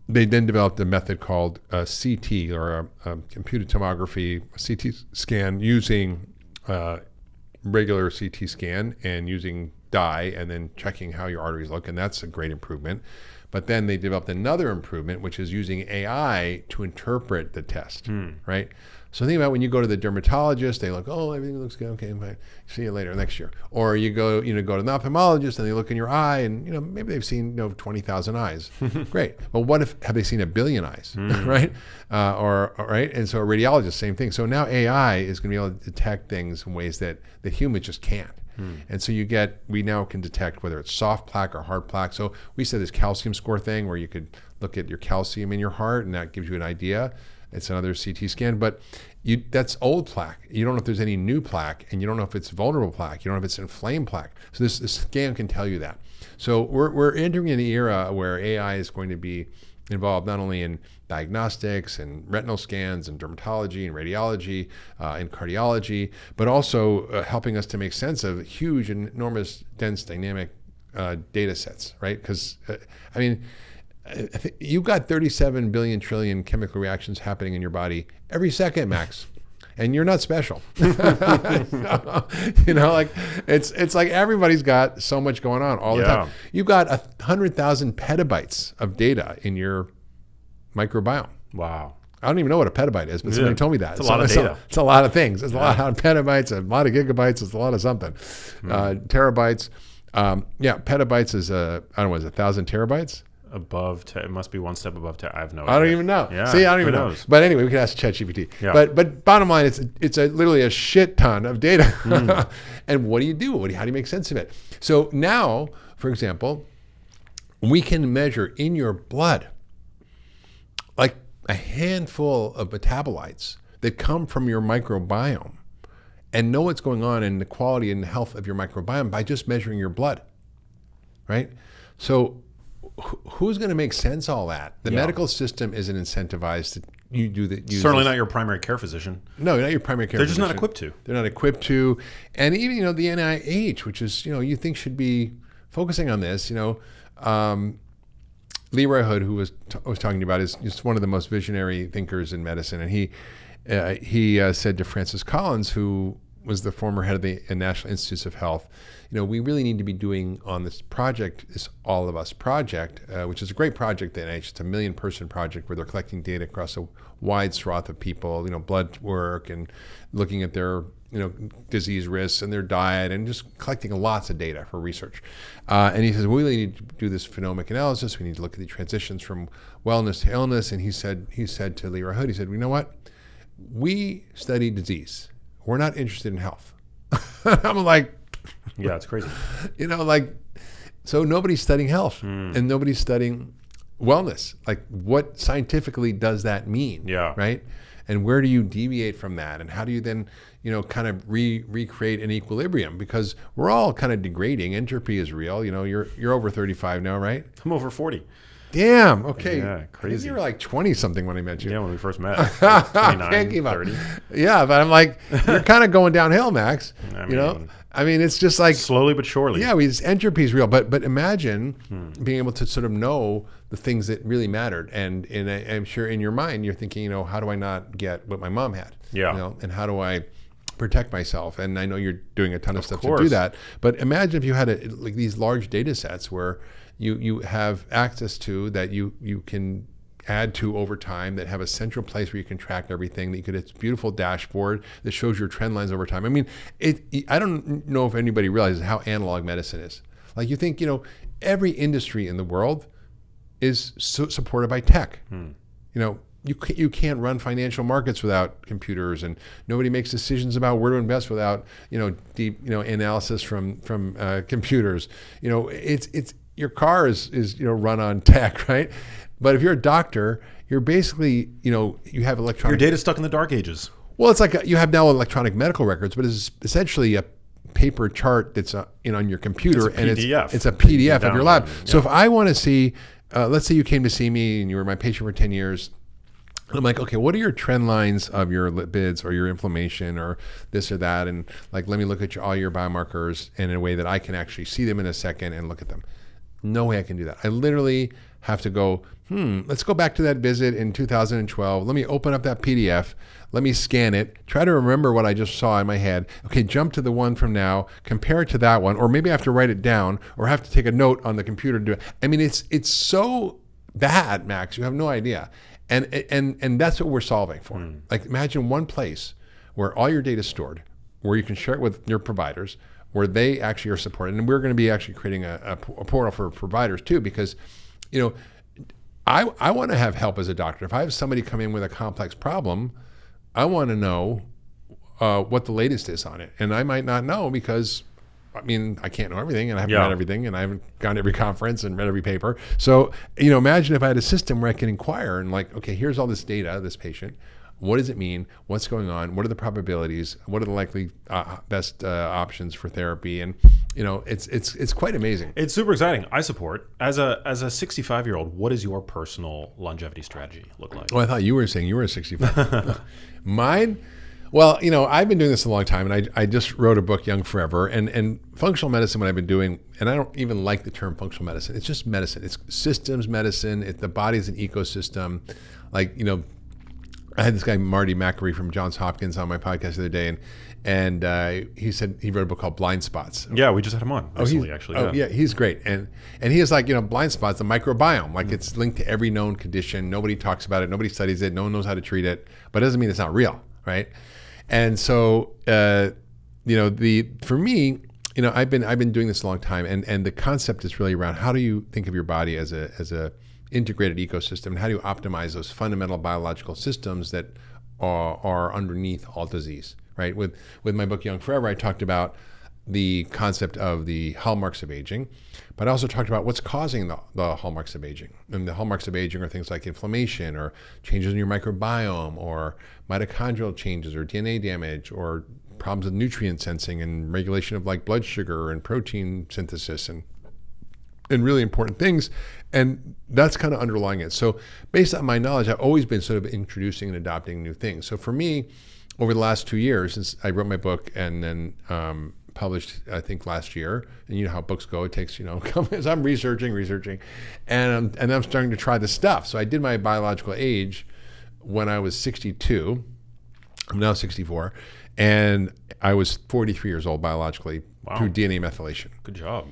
[SPEAKER 2] they then developed a method called CT, or a computed tomography, a CT scan, using regular CT scan and using dye, and then checking how your arteries look. And that's a great improvement. But then they developed another improvement, which is using AI to interpret the test, right? So think about when you go to the dermatologist, they look, oh, everything looks good, okay, fine. See you later next year. Or you go to an ophthalmologist, and they look in your eye, and maybe they've seen 20,000 eyes. Great. But what if have they seen 1 billion eyes, right? Right? And so a radiologist, same thing. So now AI is going to be able to detect things in ways that humans just can't. And so we now can detect whether it's soft plaque or hard plaque. So we said this calcium score thing where you could look at your calcium in your heart, and that gives you an idea. It's another CT scan, but That's old plaque. You don't know if there's any new plaque, and you don't know if it's vulnerable plaque. You don't know if it's inflamed plaque. So this scan can tell you that. So we're entering an era where AI is going to be involved not only in diagnostics and retinal scans and dermatology and radiology and cardiology, but also helping us to make sense of huge and enormous, dense, dynamic data sets, right? Because, I mean, you've got 37 billion trillion chemical reactions happening in your body every second, Max. And you're not special. Like it's like everybody's got so much going on all the time. You've got 100,000 petabytes of data in your microbiome.
[SPEAKER 1] Wow.
[SPEAKER 2] I don't even know what a petabyte is, but somebody told me that.
[SPEAKER 1] It's a lot of data.
[SPEAKER 2] It's a lot of things. It's a lot of petabytes, a lot of gigabytes. It's a lot of something. Terabytes. Petabytes is, I don't know, is 1,000 terabytes?
[SPEAKER 1] It must be one step above. I have no
[SPEAKER 2] idea. I don't even know.
[SPEAKER 1] Yeah,
[SPEAKER 2] see, I don't even know. But anyway, we can ask ChatGPT.
[SPEAKER 1] Yeah.
[SPEAKER 2] But bottom line, it's literally a shit ton of data. And what do you do? How do you make sense of it? So now, for example, we can measure in your blood like a handful of metabolites that come from your microbiome and know what's going on in the quality and the health of your microbiome by just measuring your blood, right? So who's going to make sense of all that? The medical system isn't incentivized to you do that.
[SPEAKER 1] Certainly not your primary care physician.
[SPEAKER 2] No, not your primary care physician.
[SPEAKER 1] They're just not equipped to.
[SPEAKER 2] They're not equipped to. And even, the NIH, which is, you think should be focusing on this, Leroy Hood, who was talking about, is just one of the most visionary thinkers in medicine. And he said to Francis Collins, who was the former head of the National Institutes of Health, we really need to be doing on this project, this All of Us project, which is a great project at NIH. It's a 1 million person project where they're collecting data across a wide swath of people, blood work and looking at their, disease risks and their diet and just collecting lots of data for research. And he says, we really need to do this phenomic analysis. We need to look at the transitions from wellness to illness. And he said to Leroy Hood, he said, you know what? We study disease. We're not interested in health. I'm like,
[SPEAKER 1] yeah, it's crazy.
[SPEAKER 2] So nobody's studying health and nobody's studying wellness. Like, what scientifically does that mean?
[SPEAKER 1] Yeah.
[SPEAKER 2] Right. And where do you deviate from that? And how do you then, kind of recreate an equilibrium? Because we're all kind of degrading. Entropy is real. You're over 35 now, right?
[SPEAKER 1] I'm over 40.
[SPEAKER 2] Damn. Okay.
[SPEAKER 1] Yeah, crazy.
[SPEAKER 2] You were like 20 something when I met you.
[SPEAKER 1] Yeah, when we first met. 29,
[SPEAKER 2] Can't keep up.
[SPEAKER 1] 30.
[SPEAKER 2] Yeah, but I'm like, you're kind of going downhill, Max. I mean, it's just like
[SPEAKER 1] slowly but surely.
[SPEAKER 2] Yeah, entropy is real. But imagine being able to sort of know the things that really mattered. And I'm sure in your mind you're thinking, how do I not get what my mom had?
[SPEAKER 1] Yeah.
[SPEAKER 2] And how do I protect myself? And I know you're doing a ton of stuff to do that. But imagine if you had these large data sets where you have access to that you can add to over time, that have a central place where you can track everything, that you could, it's a beautiful dashboard that shows your trend lines over time. I mean, I don't know if anybody realizes how analog medicine is. Like, you think, every industry in the world is supported by tech. You can't run financial markets without computers, and nobody makes decisions about where to invest without, deep, analysis from computers. It's your car is run on tech, right? But if you're a doctor, you're basically, you have electronic.
[SPEAKER 1] Your data's stuck in the dark ages.
[SPEAKER 2] Well, it's like you have now electronic medical records, but it's essentially a paper chart that's on your computer,
[SPEAKER 1] it's a PDF.
[SPEAKER 2] and it's a PDF of your lab.
[SPEAKER 1] Yeah.
[SPEAKER 2] So if I want to see, let's say you came to see me and you were my patient for 10 years. I'm like, okay, what are your trend lines of your lipids or your inflammation or this or that? And like, let me look at all your biomarkers in a way that I can actually see them in a second and look at them. No way I can do that. I literally have to go, let's go back to that visit in 2012. Let me open up that PDF. Let me scan it. Try to remember what I just saw in my head. Okay, jump to the one from now. Compare it to that one. Or maybe I have to write it down or have to take a note on the computer to do it. I mean, it's so bad, Max. You have no idea. And that's what we're solving for. Like, imagine one place where all your data is stored, where you can share it with your providers, where they actually are supported. And we're going to be actually creating a portal for providers too, because, I want to have help as a doctor. If I have somebody come in with a complex problem, I want to know what the latest is on it. And I might not know because, I can't know everything, and I haven't read everything, and I haven't gone to every conference and read every paper. So, imagine if I had a system where I can inquire and like, okay, here's all this data, this patient. what does it mean? What's going on? What are the probabilities? What are the likely best options for therapy? And it's quite amazing.
[SPEAKER 1] It's super exciting. I support. As a 65-year-old, what does your personal longevity strategy look like?
[SPEAKER 2] Well, I thought you were saying you were 65. Mine. Well, I've been doing this a long time, and I just wrote a book, Young Forever, and functional medicine, what I've been doing, and I don't even like the term functional medicine. It's just medicine. It's systems medicine. The body's an ecosystem. Like, I had this guy, Marty McAree from Johns Hopkins, on my podcast the other day, and he said he wrote a book called Blind Spots.
[SPEAKER 1] Yeah, we just had him on recently, actually.
[SPEAKER 2] Yeah, he's great. And he is like, blind spots, the microbiome. Like, it's linked to every known condition. Nobody talks about it. Nobody studies it. No one knows how to treat it. But it doesn't mean it's not real, right? And so, for me, I've been doing this a long time, and the concept is really around how do you think of your body as a integrated ecosystem, and how do you optimize those fundamental biological systems that are underneath all disease, right? With my book Young Forever, I talked about the concept of the hallmarks of aging, but I also talked about what's causing the hallmarks of aging. And the hallmarks of aging are things like inflammation, or changes in your microbiome, or mitochondrial changes, or DNA damage, or problems with nutrient sensing and regulation of like blood sugar and protein synthesis, and really important things. And that's kind of underlying it. So based on my knowledge, I've always been sort of introducing and adopting new things. So for me, over the last 2 years, since I wrote my book and then published, I think, last year, and you know how books go, it takes, so I'm researching, and I'm starting to try this stuff. So I did my biological age when I was 62. I'm now 64, and I was 43 years old biologically.
[SPEAKER 1] Wow.
[SPEAKER 2] Through DNA methylation.
[SPEAKER 1] Good job.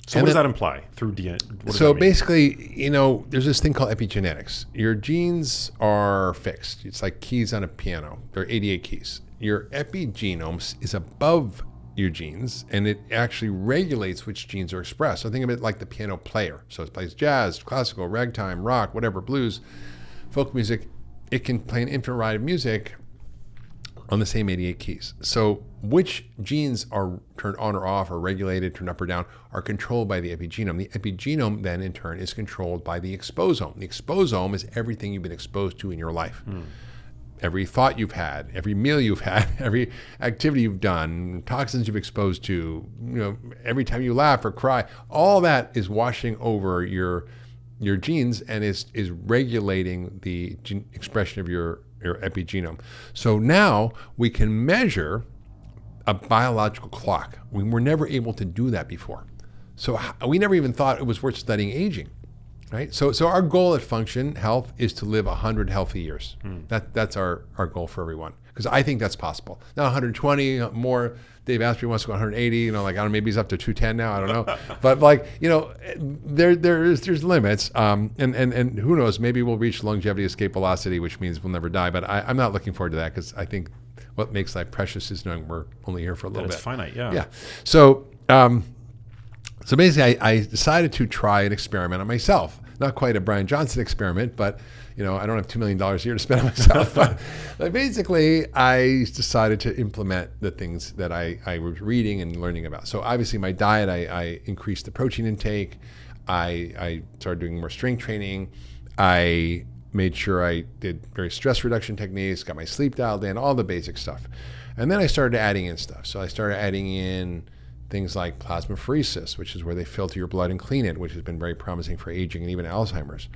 [SPEAKER 1] So what does that imply through DNA?
[SPEAKER 2] So basically, there's this thing called epigenetics. Your genes are fixed. It's like keys on a piano. There are 88 keys. Your epigenome is above your genes, and it actually regulates which genes are expressed. So think of it like the piano player. So it plays jazz, classical, ragtime, rock, whatever, blues, folk music. It can play an infinite variety of music on the same 88 keys. So which genes are turned on or off, or regulated, turned up or down, are controlled by the epigenome. The epigenome then in turn is controlled by the exposome. The exposome is everything you've been exposed to in your life. Every thought you've had, every meal you've had, every activity you've done, toxins you've exposed to, every time you laugh or cry, all that is washing over your genes and is regulating the gene expression of your epigenome. So now we can measure a biological clock. We were never able to do that before. So we never even thought it was worth studying aging, right? So our goal at Function Health is to live 100 healthy years. That's our goal for everyone, because I think that's possible. Now 120 more. Dave Asprey wants to go 180. I don't know, maybe he's up to 210 now. I don't know, but there's limits. And who knows? Maybe we'll reach longevity escape velocity, which means we'll never die. But I'm not looking forward to that, because I think what makes life precious is knowing we're only here for a little bit.
[SPEAKER 1] It's finite, yeah.
[SPEAKER 2] Yeah. So basically, I decided to try an experiment on myself. Not quite a Brian Johnson experiment, but I don't have $2 million a year to spend on myself. But basically, I decided to implement the things that I was reading and learning about. So obviously, my diet, I increased the protein intake. I started doing more strength training. I made sure I did various stress reduction techniques, got my sleep dialed in, all the basic stuff. And then I started adding in stuff. So I started adding in things like plasmapheresis, which is where they filter your blood and clean it, which has been very promising for aging and even Alzheimer's.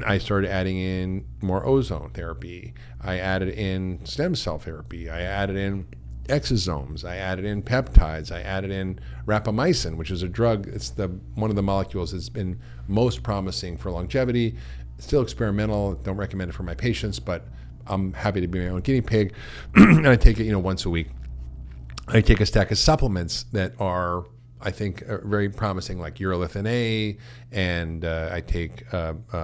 [SPEAKER 2] I started adding in more ozone therapy. I added in stem cell therapy. I added in exosomes. I added in peptides. I added in rapamycin, which is a drug. It's one of the molecules that's been most promising for longevity. It's still experimental. Don't recommend it for my patients, but I'm happy to be my own guinea pig. And I take it, once a week. I take a stack of supplements that are, I think, very promising, like urolithin A, and I take NMN,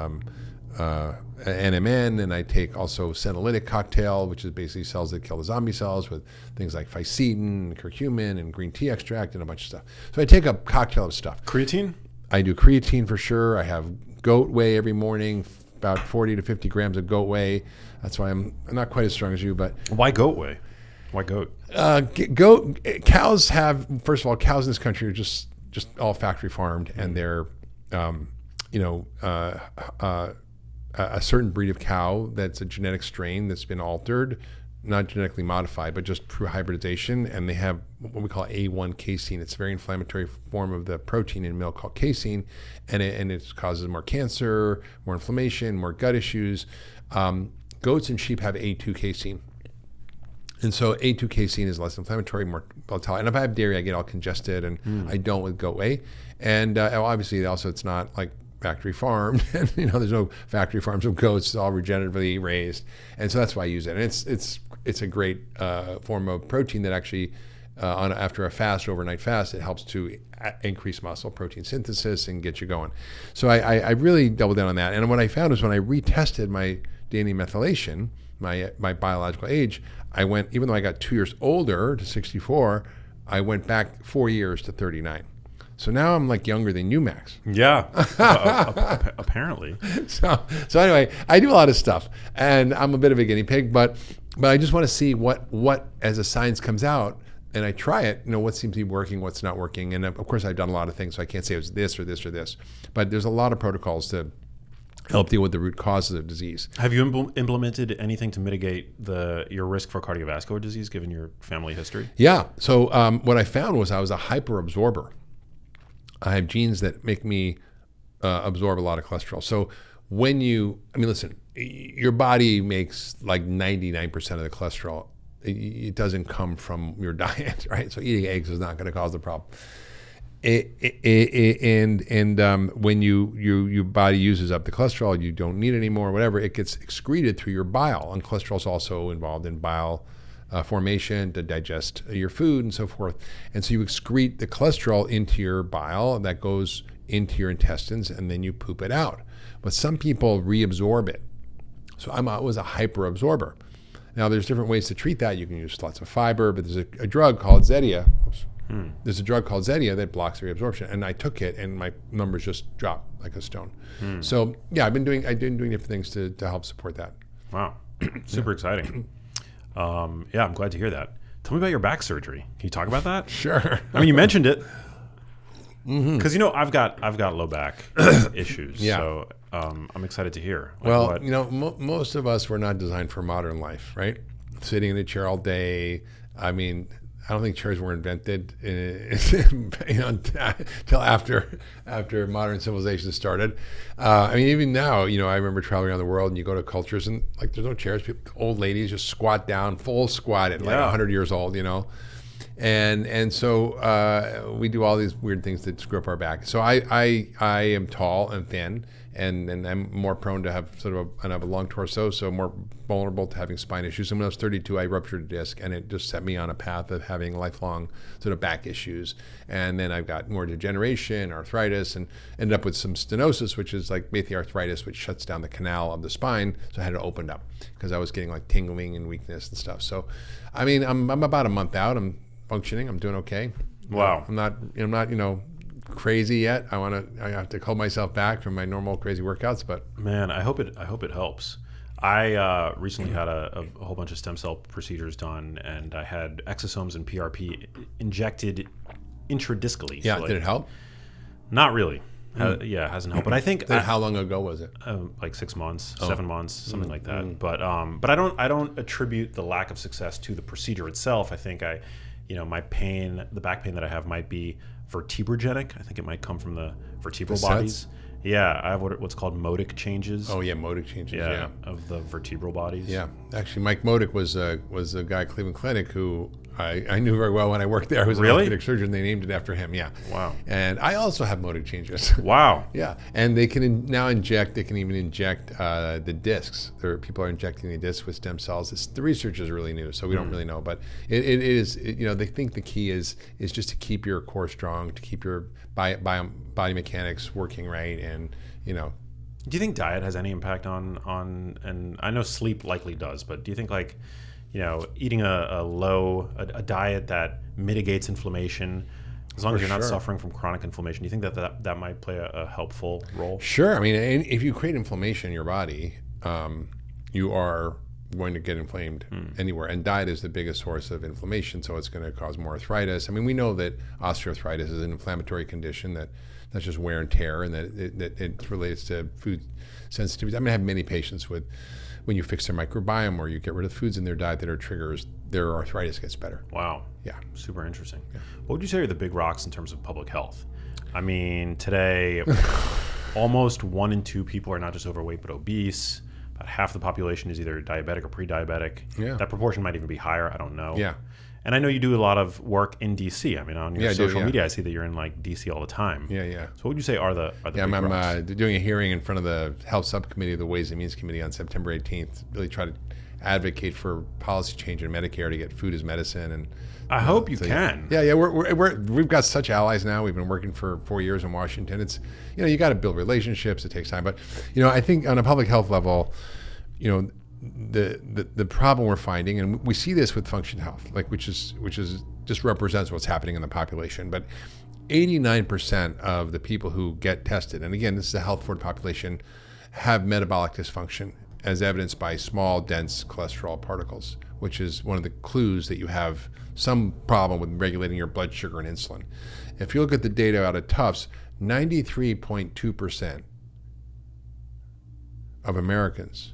[SPEAKER 2] and I take also senolytic cocktail, which is basically cells that kill the zombie cells, with things like fisetin, curcumin, and green tea extract, and a bunch of stuff. So I take a cocktail of stuff.
[SPEAKER 1] Creatine?
[SPEAKER 2] I do creatine for sure. I have goat whey every morning, about 40 to 50 grams of goat whey. That's why I'm not quite as strong as you, but...
[SPEAKER 1] Why goat whey? Why goat?
[SPEAKER 2] Cows have, first of all, cows in this country are just all factory farmed, and they're, a certain breed of cow that's a genetic strain that's been altered, not genetically modified, but just through hybridization, and they have what we call A1 casein. It's a very inflammatory form of the protein in milk called casein, and it causes more cancer, more inflammation, more gut issues. Goats and sheep have A2 casein. And so A2 casein is less inflammatory, more volatile. And if I have dairy, I get all congested, and I don't with goat whey. And obviously, also, it's not like factory farmed. And there's no factory farms of goats. It's all regeneratively raised, and so that's why I use it. And it's a great form of protein that actually, after a fast, overnight fast, it helps to increase muscle protein synthesis and get you going. So I really doubled down on that. And what I found is when I retested my DNA methylation, my biological age, I went, even though I got 2 years older to 64, I went back 4 years to 39. So now I'm like younger than you, Max.
[SPEAKER 1] Yeah, apparently.
[SPEAKER 2] So anyway, I do a lot of stuff, and I'm a bit of a guinea pig, but I just want to see what as the science comes out, and I try it, what seems to be working, what's not working. And of course, I've done a lot of things, so I can't say it was this or this or this, but there's a lot of protocols to help deal with the root causes of disease.
[SPEAKER 1] Have you implemented anything to mitigate your risk for cardiovascular disease, given your family history?
[SPEAKER 2] Yeah. So what I found was I was a hyper absorber. I have genes that make me absorb a lot of cholesterol. So listen, your body makes like 99% of the cholesterol. It doesn't come from your diet, right? So eating eggs is not going to cause the problem. When your body uses up the cholesterol, you don't need anymore, whatever, it gets excreted through your bile. And cholesterol is also involved in bile formation to digest your food and so forth. And so you excrete the cholesterol into your bile, and that goes into your intestines, and then you poop it out. But some people reabsorb it. So I was a hyper absorber. Now there's different ways to treat that. You can use lots of fiber, but there's a drug called Zetia. There's a drug called Zetia that blocks reabsorption, and I took it, and my numbers just dropped like a stone. So yeah, I've been doing different things to help support that.
[SPEAKER 1] Wow, super exciting. Yeah, I'm glad to hear that. Tell me about your back surgery. Can you talk about that?
[SPEAKER 2] Sure.
[SPEAKER 1] I mean, you mentioned it because I've got low back issues.
[SPEAKER 2] Yeah.
[SPEAKER 1] So I'm excited to hear.
[SPEAKER 2] Well, most of us were not designed for modern life, right? Sitting in a chair all day. I mean, I don't think chairs were invented until after modern civilization started. I mean, even now, I remember traveling around the world, and you go to cultures, and like there's no chairs. Old ladies just squat down, full squat at like 100 years old, and so we do all these weird things that screw up our back. So I am tall and thin, and I'm more prone to have I have a long torso, so more vulnerable to having spine issues. And when I was 32, I ruptured a disc, and it just set me on a path of having lifelong back issues. And then I've got more degeneration, arthritis, and ended up with some stenosis, which is like basically arthritis, which shuts down the canal of the spine. So I had it opened up because I was getting like tingling and weakness and stuff. So, I mean, I'm about a month out. I'm functioning. I'm doing okay.
[SPEAKER 1] Wow.
[SPEAKER 2] I'm not crazy yet. I have to hold myself back from my normal crazy workouts, but
[SPEAKER 1] man, I hope it helps. I recently had a whole bunch of stem cell procedures done, and I had exosomes and PRP injected intradiscally.
[SPEAKER 2] Yeah,
[SPEAKER 1] so
[SPEAKER 2] did it help?
[SPEAKER 1] Not really. It hasn't helped. But I think
[SPEAKER 2] how long ago was it?
[SPEAKER 1] Like 6 months, 7 months, something like that. But I don't attribute the lack of success to the procedure itself. I think my pain, the back pain that I have, might be vertebrogenic. I think it might come from the vertebral bodies. Yeah, I have what's called modic changes.
[SPEAKER 2] Oh yeah, modic changes. Yeah,
[SPEAKER 1] of the vertebral bodies.
[SPEAKER 2] Yeah, actually, Mike Modic was a guy at Cleveland Clinic who I knew very well when I worked there. He was an orthopedic surgeon. They named it after him. Yeah.
[SPEAKER 1] Wow.
[SPEAKER 2] And I also have modic changes.
[SPEAKER 1] Wow.
[SPEAKER 2] Yeah, and they can now inject. They can even inject the discs. People are injecting the discs with stem cells. The research is really new, so we don't really know. But it is. They think the key is just to keep your core strong, to keep your body mechanics working right, and Do
[SPEAKER 1] you think diet has any impact on? And I know sleep likely does, but do you think eating a diet that mitigates inflammation, as long as you're not suffering from chronic inflammation, do you think that might play a helpful role?
[SPEAKER 2] Sure. I mean, if you create inflammation in your body, you are going to get inflamed anywhere. And diet is the biggest source of inflammation, so it's going to cause more arthritis. I mean, we know that osteoarthritis is an inflammatory condition that's just wear and tear, and that it relates to food sensitivity. I mean, I have many patients with, when you fix their microbiome or you get rid of foods in their diet that are triggers, their arthritis gets better.
[SPEAKER 1] Wow.
[SPEAKER 2] Yeah.
[SPEAKER 1] Super interesting. Yeah. What would you say are the big rocks in terms of public health? I mean, today, almost 1 in 2 people are not just overweight, but obese. About half the population is either diabetic or pre-diabetic.
[SPEAKER 2] Yeah.
[SPEAKER 1] That proportion might even be higher. I don't know.
[SPEAKER 2] Yeah.
[SPEAKER 1] And I know you do a lot of work in DC. I mean, on your social
[SPEAKER 2] yeah.
[SPEAKER 1] media, I see that you're in like DC all the time.
[SPEAKER 2] Yeah, yeah.
[SPEAKER 1] So what would you say are the big
[SPEAKER 2] I'm
[SPEAKER 1] rocks?
[SPEAKER 2] doing a hearing in front of the Health Subcommittee of the Ways and Means Committee on September 18th. Really try to advocate for policy change in Medicare to get food as medicine, and
[SPEAKER 1] I hope you can.
[SPEAKER 2] Yeah. We've got such allies now. We've been working for 4 years in Washington. It's, you got to build relationships. It takes time, but I think on a public health level, the problem we're finding, and we see this with function health, like which is just represents what's happening in the population, but 89% of the people who get tested, and again, this is a health forward population, have metabolic dysfunction, as evidenced by small, dense cholesterol particles, which is one of the clues that you have some problem with regulating your blood sugar and insulin. If you look at the data out of Tufts, 93.2% of Americans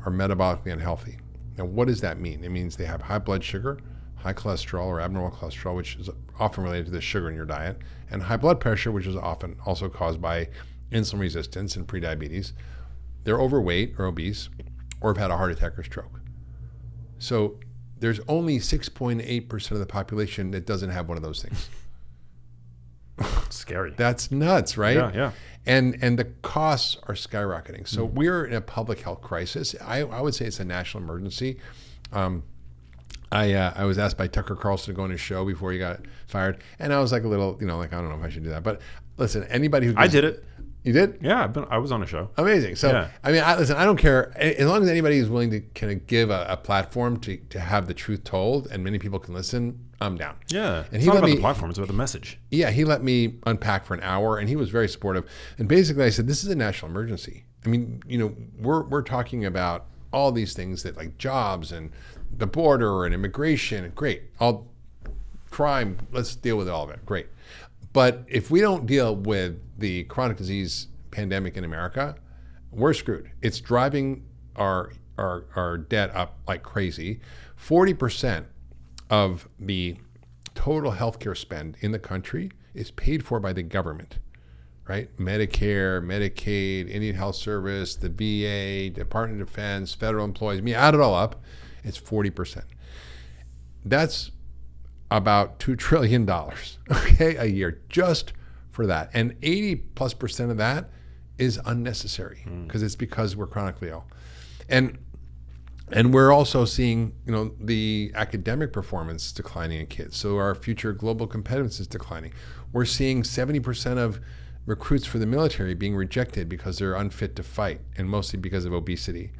[SPEAKER 2] are metabolically unhealthy. Now, what does that mean? It means they have high blood sugar, high cholesterol or abnormal cholesterol, which is often related to the sugar in your diet, and high blood pressure, which is often also caused by insulin resistance and prediabetes. They're overweight or obese, or have had a heart attack or stroke. So there's only 6.8% of the population that doesn't have one of those things.
[SPEAKER 1] Scary.
[SPEAKER 2] That's nuts, right?
[SPEAKER 1] Yeah.
[SPEAKER 2] And the costs are skyrocketing. So we're in a public health crisis. I would say it's a national emergency. I was asked by Tucker Carlson to go on his show before he got fired, and I was like a little, like, I don't know if I should do that. But listen, anybody who
[SPEAKER 1] I did it.
[SPEAKER 2] You did?
[SPEAKER 1] Yeah, I was on a show.
[SPEAKER 2] Amazing. So,
[SPEAKER 1] yeah.
[SPEAKER 2] I mean, listen, I don't care. As long as anybody is willing to kind of give a platform to have the truth told and many people can listen, I'm down.
[SPEAKER 1] Yeah.
[SPEAKER 2] And
[SPEAKER 1] it's not about the platform, it's about the message.
[SPEAKER 2] Yeah, he let me unpack for an hour, and he was very supportive. And basically I said, this is a national emergency. I mean, we're talking about all these things that, like, jobs and the border and immigration, great. All crime, let's deal with all of it. Great. But if we don't deal with the chronic disease pandemic in America, we're screwed. It's driving our debt up like crazy. 40% of the total healthcare spend in the country is paid for by the government, right? Medicare, Medicaid, Indian Health Service, the VA, Department of Defense, federal employees. I mean, add it all up, it's 40%. That's about $2 trillion, okay, a year, just for that. And 80+% of that is unnecessary because it's because we're chronically ill. And we're also seeing, the academic performance declining in kids. So our future global competitiveness is declining. We're seeing 70% of recruits for the military being rejected because they're unfit to fight, and mostly because of obesity.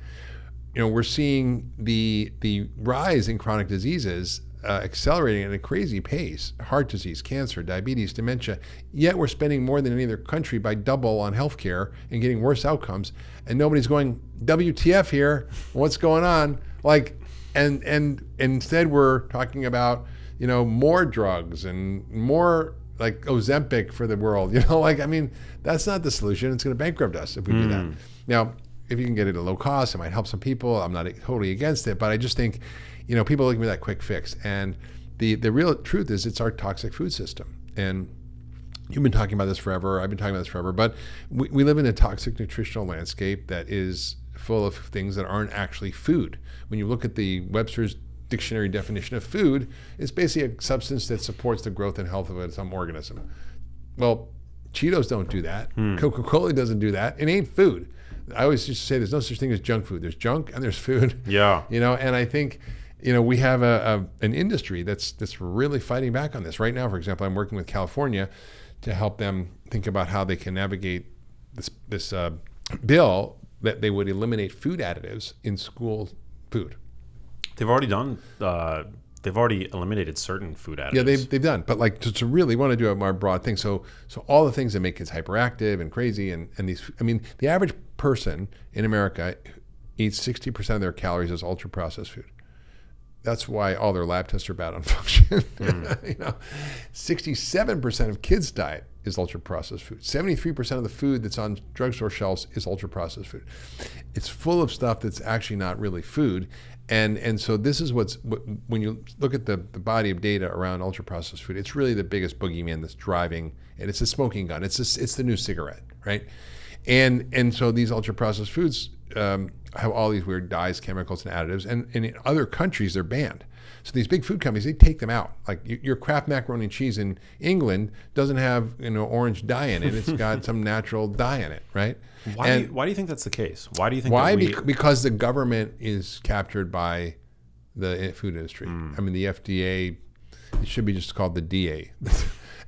[SPEAKER 2] We're seeing the rise in chronic diseases accelerating at a crazy pace: heart disease, cancer, diabetes, dementia. Yet we're spending more than any other country by double on healthcare and getting worse outcomes. And nobody's going, WTF here? What's going on? Like, and instead we're talking about, more drugs and more like Ozempic for the world. I mean, that's not the solution. It's going to bankrupt us if we do that. Now, if you can get it at low cost, it might help some people. I'm not totally against it, but I just think, people are looking for that quick fix. And the real truth is it's our toxic food system. And you've been talking about this forever. I've been talking about this forever. But we live in a toxic nutritional landscape that is full of things that aren't actually food. When you look at the Webster's dictionary definition of food, it's basically a substance that supports the growth and health of some organism. Well, Cheetos don't do that. Coca-Cola doesn't do that. It ain't food. I always used to say there's no such thing as junk food. There's junk and there's food.
[SPEAKER 1] Yeah.
[SPEAKER 2] And I think, we have an industry that's really fighting back on this. Right now, for example, I'm working with California to help them think about how they can navigate this bill that they would eliminate food additives in school food.
[SPEAKER 1] They've already done. They've already eliminated certain food additives.
[SPEAKER 2] Yeah, they've done, but like to really want to do a more broad thing. So all the things that make kids hyperactive and crazy, and these. I mean, the average person in America, eats 60% of their calories as ultra-processed food. That's why all their lab tests are bad on function. 67% of kids' diet is ultra-processed food. 73% of the food that's on drugstore shelves is ultra-processed food. It's full of stuff that's actually not really food. And so this is when you look at the body of data around ultra-processed food, it's really the biggest boogeyman that's driving, and it's a smoking gun. It's the new cigarette, right? And so these ultra-processed foods have all these weird dyes, chemicals, and additives. And in other countries, they're banned. So these big food companies, they take them out. Like your Kraft macaroni and cheese in England doesn't have orange dye in it. It's got some natural dye in it, right?
[SPEAKER 1] Why do you think that's the case? Why do you think
[SPEAKER 2] Because the government is captured by the food industry. I mean, the FDA, it should be just called the DA.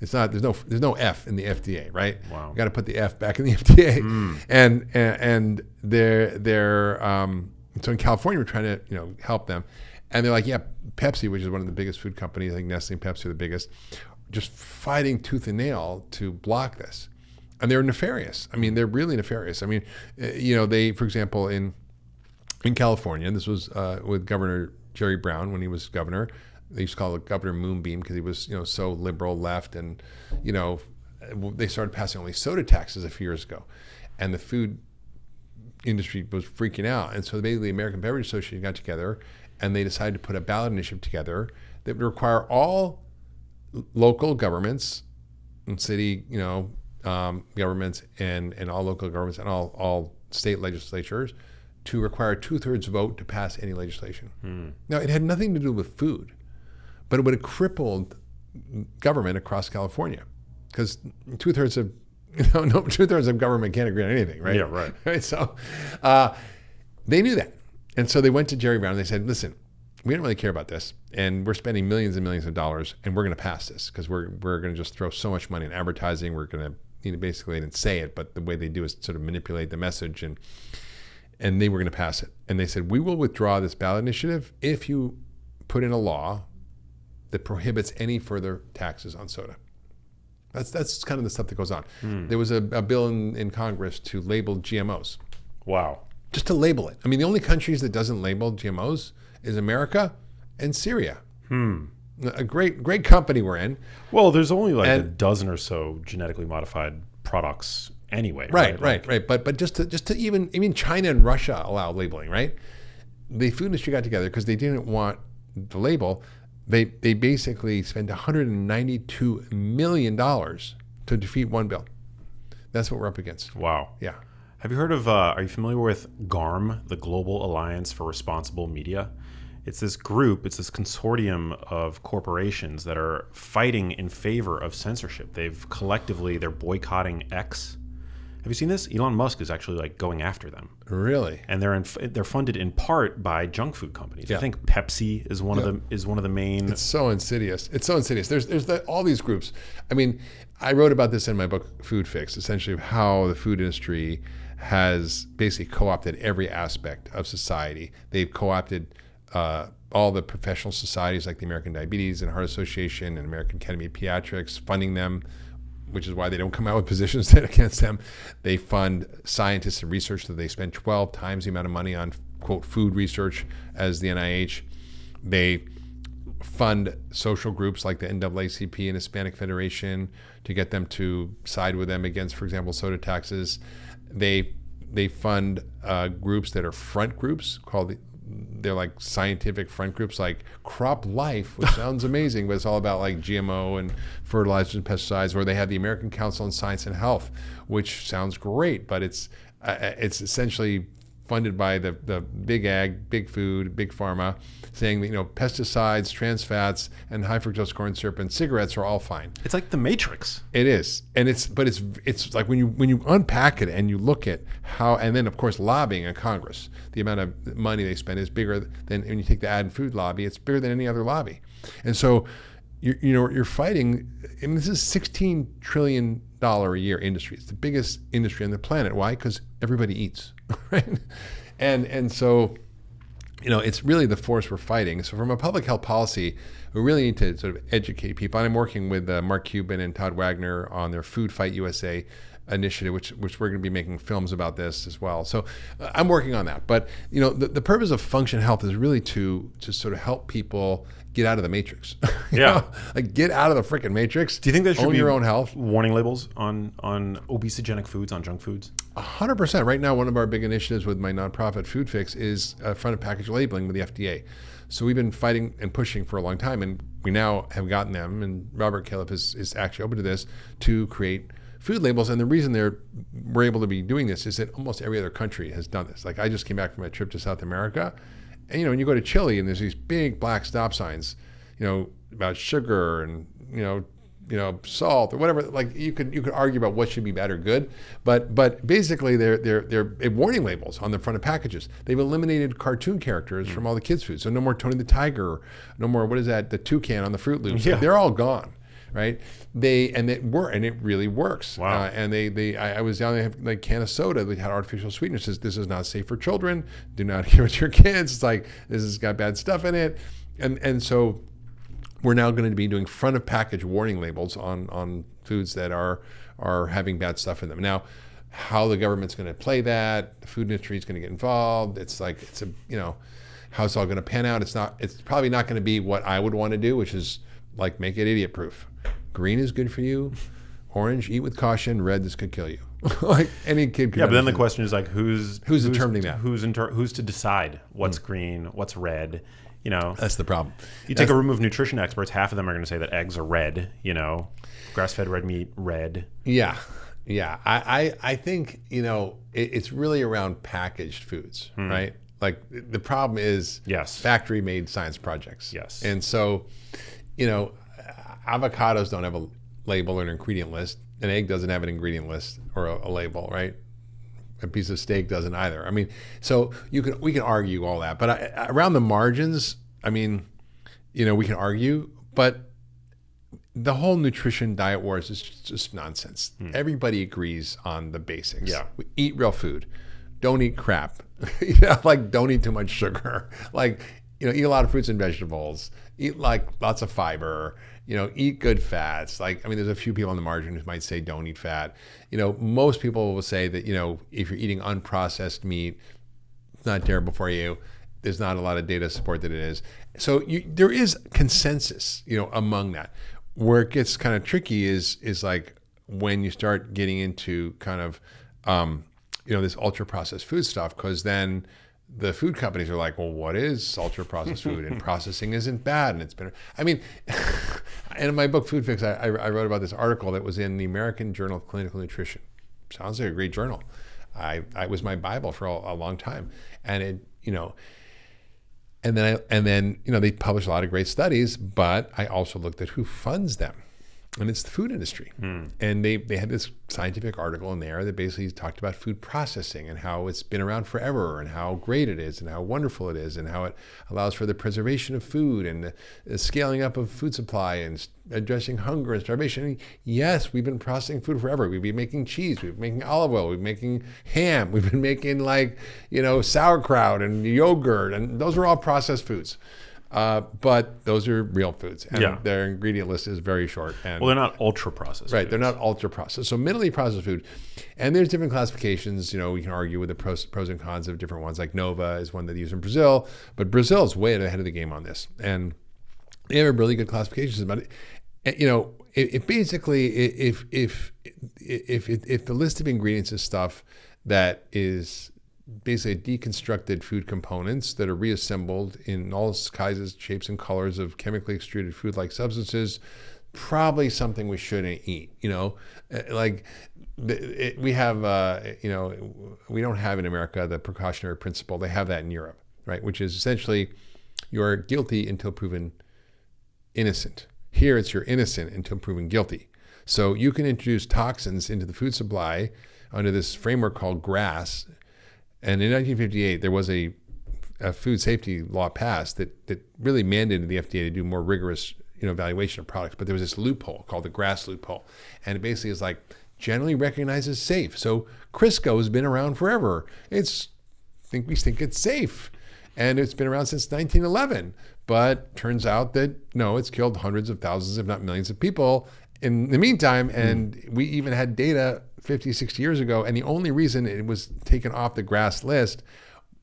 [SPEAKER 2] It's not. There's no F in the FDA, right?
[SPEAKER 1] Wow.
[SPEAKER 2] You got to put the F back in the FDA. And they're so in California we're trying to help them, and they're like, yeah, Pepsi, which is one of the biggest food companies, I think Nestle and Pepsi are the biggest, just fighting tooth and nail to block this, and they're nefarious. I mean, they're really nefarious. I mean, they, for example, in California, and this was with Governor Jerry Brown when he was governor. They used to call it Governor Moonbeam because he was, so liberal left, and they started passing all these soda taxes a few years ago, and the food industry was freaking out, and so basically the American Beverage Association got together, and they decided to put a ballot initiative together that would require all local governments and city, governments and all local governments and all state legislatures to require a 2/3 vote to pass any legislation. Now, it had nothing to do with food, but it would have crippled government across California, because 2/3 of 2/3 of government can't agree on anything, right?
[SPEAKER 1] Yeah, right.
[SPEAKER 2] Right. So they knew that, and so they went to Jerry Brown and they said, "Listen, we don't really care about this, and we're spending millions and millions of dollars, and we're going to pass this because we're going to just throw so much money in advertising. We're going to basically, they didn't say it, but the way they do is sort of manipulate the message, and they were going to pass it. And they said, we will withdraw this ballot initiative if you put in a law that prohibits any further taxes on soda." That's kind of the stuff that goes on. There was a bill in Congress to label GMOs.
[SPEAKER 1] Wow.
[SPEAKER 2] Just to label it. I mean, the only countries that doesn't label GMOs is America and Syria. A great company we're in.
[SPEAKER 1] Well, there's only a dozen or so genetically modified products anyway.
[SPEAKER 2] Right. But just to even China and Russia allow labeling, right? The food industry got together because they didn't want the label. They basically spent $192 million to defeat one bill. That's what we're up against.
[SPEAKER 1] Wow.
[SPEAKER 2] Yeah.
[SPEAKER 1] Have you heard of, are you familiar with GARM, the Global Alliance for Responsible Media? It's this group, it's this consortium of corporations that are fighting in favor of censorship. They're boycotting X. Have you seen this? Elon Musk is actually going after them.
[SPEAKER 2] Really?
[SPEAKER 1] And they're funded in part by junk food companies.
[SPEAKER 2] Yeah.
[SPEAKER 1] I think Pepsi is one of the main.
[SPEAKER 2] It's so insidious. There's all these groups. I mean, I wrote about this in my book Food Fix, essentially of how the food industry has basically co-opted every aspect of society. They've co-opted all the professional societies like the American Diabetes and Heart Association and American Academy of Pediatrics, funding them, which is why they don't come out with positions against them. They fund scientists and research that they spend 12 times the amount of money on, quote, food research as the NIH. They fund social groups like the NAACP and Hispanic Federation to get them to side with them against, for example, soda taxes. They fund groups that are front groups they're like scientific front groups like Crop Life, which sounds amazing, but it's all about GMO and fertilizers and pesticides. Or they have the American Council on Science and Health, which sounds great, but it's essentially funded by the big ag, big food, big pharma, saying that pesticides, trans fats, and high fructose corn syrup and cigarettes are all fine.
[SPEAKER 1] It's like the Matrix.
[SPEAKER 2] It is, and it's like when you unpack it and you look at how, and then of course lobbying in Congress, the amount of money they spend is bigger than when you take the ad and food lobby. It's bigger than any other lobby, and so you're fighting. I mean, this is $16 trillion a year industry. It's the biggest industry on the planet. Why? Because everybody eats, right? And so, it's really the force we're fighting. So from a public health policy, we really need to sort of educate people. And I'm working with Mark Cuban and Todd Wagner on their Food Fight USA initiative, which we're going to be making films about this as well. So I'm working on that. But the purpose of Function Health is really to sort of help people get out of the matrix. Like get out of the freaking matrix.
[SPEAKER 1] Do you think there should
[SPEAKER 2] own
[SPEAKER 1] be
[SPEAKER 2] your own health?
[SPEAKER 1] Warning labels on obesogenic foods, on junk foods?
[SPEAKER 2] 100%. Right now, one of our big initiatives with my nonprofit Food Fix is front of package labeling with the FDA. So we've been fighting and pushing for a long time, and we now have gotten them, and Robert Califf is actually open to this, to create food labels. And the reason we're able to be doing this is that almost every other country has done this. Like I just came back from a trip to South America, and when you go to Chile and there's these big black stop signs, about sugar and salt or whatever. Like you could argue about what should be bad or good, but basically they're warning labels on the front of packages. They've eliminated cartoon characters from all the kids' food, so no more Tony the Tiger, no more the toucan on the Fruit Loops.
[SPEAKER 1] Yeah.
[SPEAKER 2] They're all gone. Right? It really works.
[SPEAKER 1] Wow.
[SPEAKER 2] I was down there, like can of soda that had artificial sweeteners. Says this is not safe for children. Do not give it to your kids. It's like this has got bad stuff in it, and so we're now going to be doing front of package warning labels on foods that are having bad stuff in them. Now, how the government's going to play that, the food industry is going to get involved. It's how it's all going to pan out. It's probably not going to be what I would want to do, which is like make it idiot proof. Green is good for you. Orange, eat with caution. Red, this could kill you. Like any kid could.
[SPEAKER 1] Yeah, but then the question is like, who's
[SPEAKER 2] determining that?
[SPEAKER 1] Who's to decide what's green, what's red?
[SPEAKER 2] That's the problem.
[SPEAKER 1] You take a room of nutrition experts. Half of them are going to say that eggs are red. Grass-fed red meat, red.
[SPEAKER 2] Yeah. I think it's really around packaged foods, right? Like the problem is factory-made science projects.
[SPEAKER 1] Yes,
[SPEAKER 2] and so avocados don't have a label or an ingredient list. An egg doesn't have an ingredient list or a label, right? A piece of steak doesn't either. I mean, so we can argue all that, but around the margins, I mean, we can argue, but the whole nutrition diet wars is just nonsense. Everybody agrees on the basics. Yeah.
[SPEAKER 1] We
[SPEAKER 2] eat real food. Don't eat crap. Like don't eat too much sugar. Like, eat a lot of fruits and vegetables. Eat like lots of fiber. Eat good fats. Like, I mean, there's a few people on the margin who might say don't eat fat. Most people will say that, if you're eating unprocessed meat, it's not terrible for you. There's not a lot of data to support that it is. So there is consensus, among that. Where it gets kind of tricky is like when you start getting into kind of, this ultra processed food stuff, because then the food companies are like, well, what is ultra processed food? And processing isn't bad. And it's been, I mean, and in my book, Food Fix, I wrote about this article that was in the American Journal of Clinical Nutrition. Sounds like a great journal. It was my Bible for a long time. And it, and then they publish a lot of great studies, but I also looked at who funds them. And it's the food industry. And they had this scientific article in there that basically talked about food processing and how it's been around forever and how great it is and how wonderful it is and how it allows for the preservation of food and the scaling up of food supply and addressing hunger and starvation. And yes, we've been processing food forever. We've been making cheese, we've been making olive oil, we've been making ham, we've been making sauerkraut and yogurt, and those are all processed foods. But those are real foods, and their ingredient list is very short. And
[SPEAKER 1] they're not ultra processed.
[SPEAKER 2] Right,
[SPEAKER 1] foods.
[SPEAKER 2] They're not ultra processed. So minimally processed food, and there's different classifications. We can argue with the pros and cons of different ones. Like Nova is one that they use in Brazil, but Brazil is way ahead of the game on this, and they have really good classifications about it. And, if the list of ingredients is stuff that is basically deconstructed food components that are reassembled in all kinds, shapes, and colors of chemically extruded food-like substances, probably something we shouldn't eat. We have, we don't have in America the precautionary principle. They have that in Europe, right? Which is essentially you're guilty until proven innocent. Here, it's you're innocent until proven guilty. So you can introduce toxins into the food supply under this framework called GRAS. And in 1958, there was a food safety law passed that really mandated the FDA to do more rigorous evaluation of products. But there was this loophole called the GRAS loophole. And it basically is like generally recognized as safe. So Crisco has been around forever. We think it's safe. And it's been around since 1911. But turns out that, no, it's killed hundreds of thousands, if not millions of people. in the meantime, and we even had data 50, 60 years ago, and the only reason it was taken off the GRAS list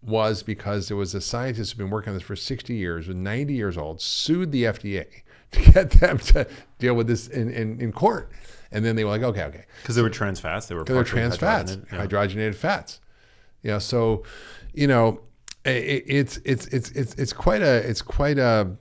[SPEAKER 2] was because there was a scientist who'd been working on this for 60 years, was 90 years old, sued the FDA to get them to deal with this in court. And then they were like, okay.
[SPEAKER 1] Because they were trans fats. They were
[SPEAKER 2] trans fats, hydrogenated fats. Yeah. So, you know, it's quite a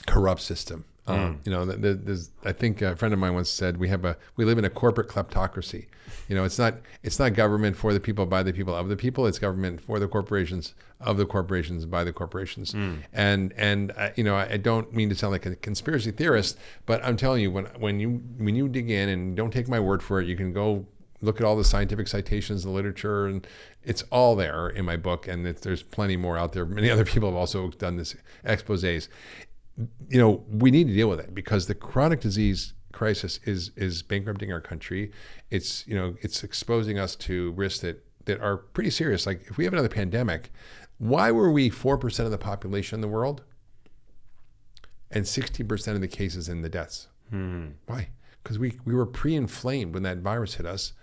[SPEAKER 2] corrupt system. You know, I think a friend of mine once said we live in a corporate kleptocracy. You know, it's not government for the people, by the people, of the people. It's government for the corporations, of the corporations, by the corporations. And you know, I don't mean to sound like a conspiracy theorist, but I'm telling you, when you dig in, and don't take my word for it, you can go look at all the scientific citations, the literature, and it's all there in my book. And there's plenty more out there. Many other people have also done this exposés. You know, we need to deal with it because the chronic disease crisis is bankrupting our country. It's, you know, it's exposing us to risks that are pretty serious. Like if we have another pandemic, why were we 4% of the population in the world and 60% of the cases and the deaths? Why? Because we were pre-inflamed when that virus hit us.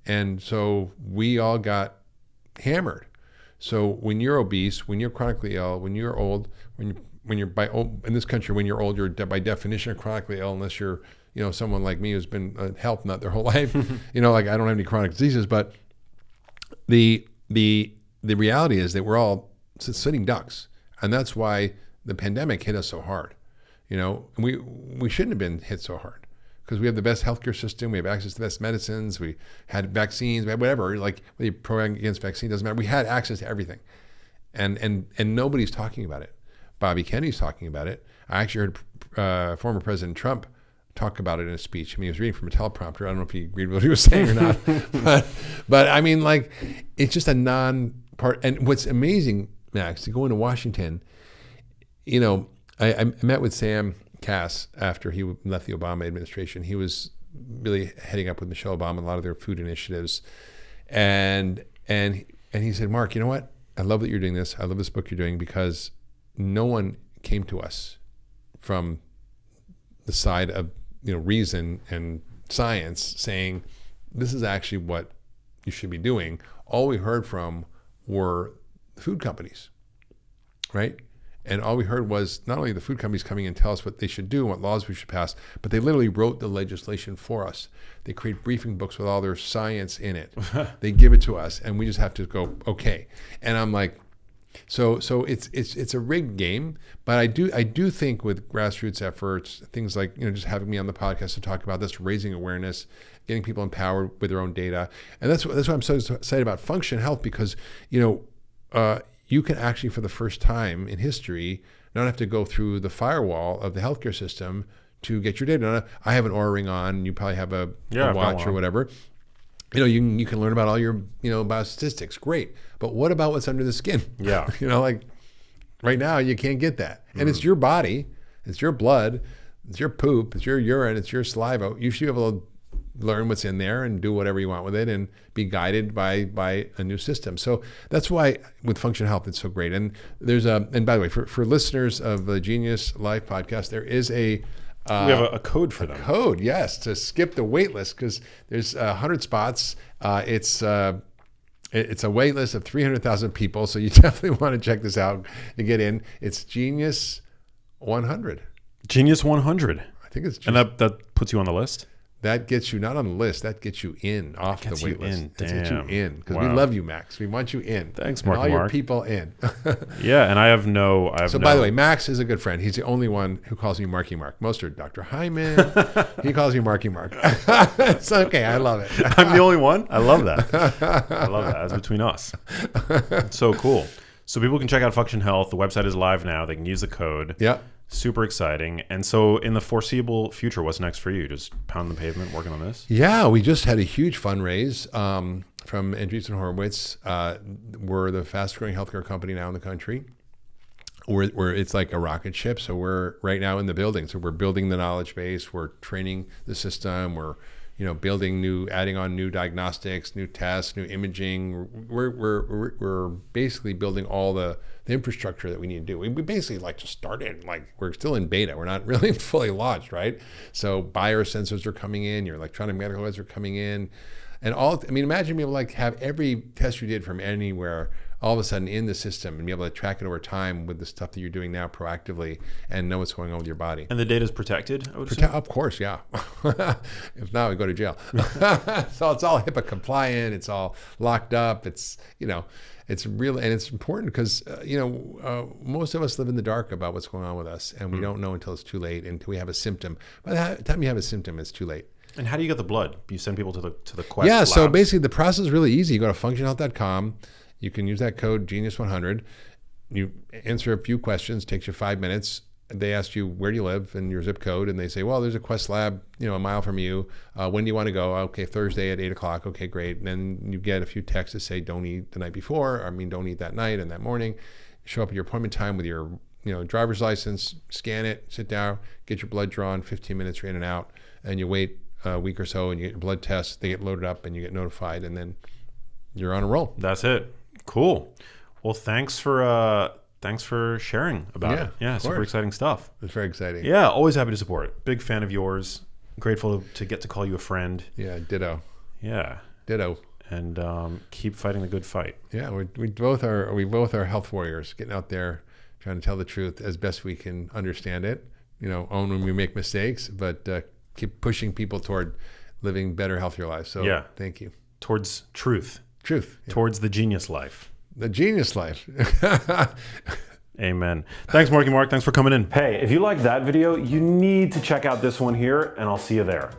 [SPEAKER 2] And so we all got hammered. So when you're obese, when you're chronically ill, when you're old, when you're in this country, when you're old, you're by definition chronically ill, unless you're, you know, someone like me who's been a health nut their whole life. You know, like I don't have any chronic diseases, but the reality is that we're all sitting ducks, and that's why the pandemic hit us so hard. You know, we shouldn't have been hit so hard because we have the best healthcare system, we have access to the best medicines, we had vaccines, we had whatever. Like whether you're pro against vaccine, doesn't matter. We had access to everything, and nobody's talking about it. Bobby Kennedy's talking about it. I actually heard former President Trump talk about it in a speech. I mean, he was reading from a teleprompter. I don't know if he agreed with what he was saying or not. but I mean, like, it's just a non-part. And what's amazing, Max, to go into Washington, you know, I met with Sam Cass after he left the Obama administration. He was really heading up with Michelle Obama a lot of their food initiatives. And he said, Mark, you know what? I love that you're doing this. I love this book you're doing because no one came to us from the side of, you know, reason and science saying this is actually what you should be doing. All we heard from were the food companies, right? And all we heard was not only the food companies coming and tell us what they should do and what laws we should pass, but they literally wrote the legislation for us. They create briefing books with all their science in it. They give it to us, and we just have to go, okay. And I'm like, so it's a rigged game, but I do think with grassroots efforts, things like, you know, just having me on the podcast to talk about this, raising awareness, getting people empowered with their own data, and that's why I'm so excited about Function Health, because, you know, you can actually, for the first time in history, not have to go through the firewall of the healthcare system to get your data. Now, I have an Oura Ring on, you probably have a watch or whatever. You know, you can learn about all your, you know, biostatistics. Great. But what about what's under the skin?
[SPEAKER 1] Yeah.
[SPEAKER 2] You know, like right now you can't get that. And it's your body, it's your blood, it's your poop, it's your urine, it's your saliva. You should be able to learn what's in there and do whatever you want with it and be guided by a new system. So that's why with Function Health it's so great. And there's and by the way, for listeners of the Genius Life podcast, there is we
[SPEAKER 1] have a code for them.
[SPEAKER 2] Code, yes, to skip the wait list, because there's 100 spots. It's a wait list of 300,000 people, so you definitely want to check this out and get in. It's Genius 100.
[SPEAKER 1] Genius 100.
[SPEAKER 2] I think it's.
[SPEAKER 1] And that puts you on the list?
[SPEAKER 2] That gets you not on the list. That gets you in off the wait list. That gets you in because we love you, Max. We want you in.
[SPEAKER 1] Thanks, Mark.
[SPEAKER 2] All your people in.
[SPEAKER 1] Yeah, and I have no.
[SPEAKER 2] So by the way, Max is a good friend. He's the only one who calls me Marky Mark. Most are Dr. Hyman. He calls me Marky Mark. It's okay. I love it.
[SPEAKER 1] I'm the only one. I love that. I love that. That's between us. It's so cool. So people can check out Function Health. The website is live now. They can use the code.
[SPEAKER 2] Yep.
[SPEAKER 1] Super exciting. And so in the foreseeable future, what's next for you? Just pound the pavement, working on this?
[SPEAKER 2] Yeah, we just had a huge fundraise from Andreessen Horowitz. We're the fastest growing healthcare company now in the country. We're it's like a rocket ship. So we're right now in the building. So we're building the knowledge base. We're training the system. We're adding on new diagnostics, new tests, new imaging. We're basically building all the infrastructure that we need to do. We basically just started, we're still in beta. We're not really fully launched, right? So biosensors are coming in, your electronic medical records are coming in, and imagine being able to have every test you did from anywhere all of a sudden in the system and be able to track it over time with the stuff that you're doing now proactively and know what's going on with your body.
[SPEAKER 1] And the data is protected, I would assume?
[SPEAKER 2] Of course, yeah. If not, we go to jail. So it's all HIPAA compliant. It's all locked up. It's, it's real, and it's important because, most of us live in the dark about what's going on with us, and we don't know until it's too late, until we have a symptom. By the time you have a symptom, it's too late.
[SPEAKER 1] And how do you get the blood? You send people to the Quest
[SPEAKER 2] Yeah,
[SPEAKER 1] labs?
[SPEAKER 2] So basically the process is really easy. You go to functionhealth.com. You can use that code Genius100. You answer a few questions, takes you 5 minutes. They ask you, where do you live and your zip code? And they say, well, there's a Quest lab, a mile from you. When do you want to go? Okay, Thursday at 8 o'clock. Okay, great. And then you get a few texts that say, don't eat the night before. Don't eat that night and that morning. Show up at your appointment time with your driver's license, scan it, sit down, get your blood drawn, 15 minutes, you're in and out. And you wait a week or so and you get your blood tests. They get loaded up and you get notified. And then you're on a roll.
[SPEAKER 1] That's it. Cool. Well, thanks for sharing about it. Yeah, super exciting stuff.
[SPEAKER 2] It's very exciting.
[SPEAKER 1] Yeah, always happy to support. Big fan of yours. Grateful to get to call you a friend.
[SPEAKER 2] Yeah, ditto.
[SPEAKER 1] Yeah,
[SPEAKER 2] ditto.
[SPEAKER 1] And keep fighting the good fight.
[SPEAKER 2] Yeah, we both are health warriors, getting out there, trying to tell the truth as best we can understand it. Own when we make mistakes, but keep pushing people toward living better, healthier lives. So yeah, thank you.
[SPEAKER 1] Towards truth.
[SPEAKER 2] Truth.
[SPEAKER 1] Yeah. Towards the genius life.
[SPEAKER 2] The genius life.
[SPEAKER 1] Amen. Thanks, Marky Mark. Thanks for coming in. Hey, if you liked that video, you need to check out this one here, and I'll see you there.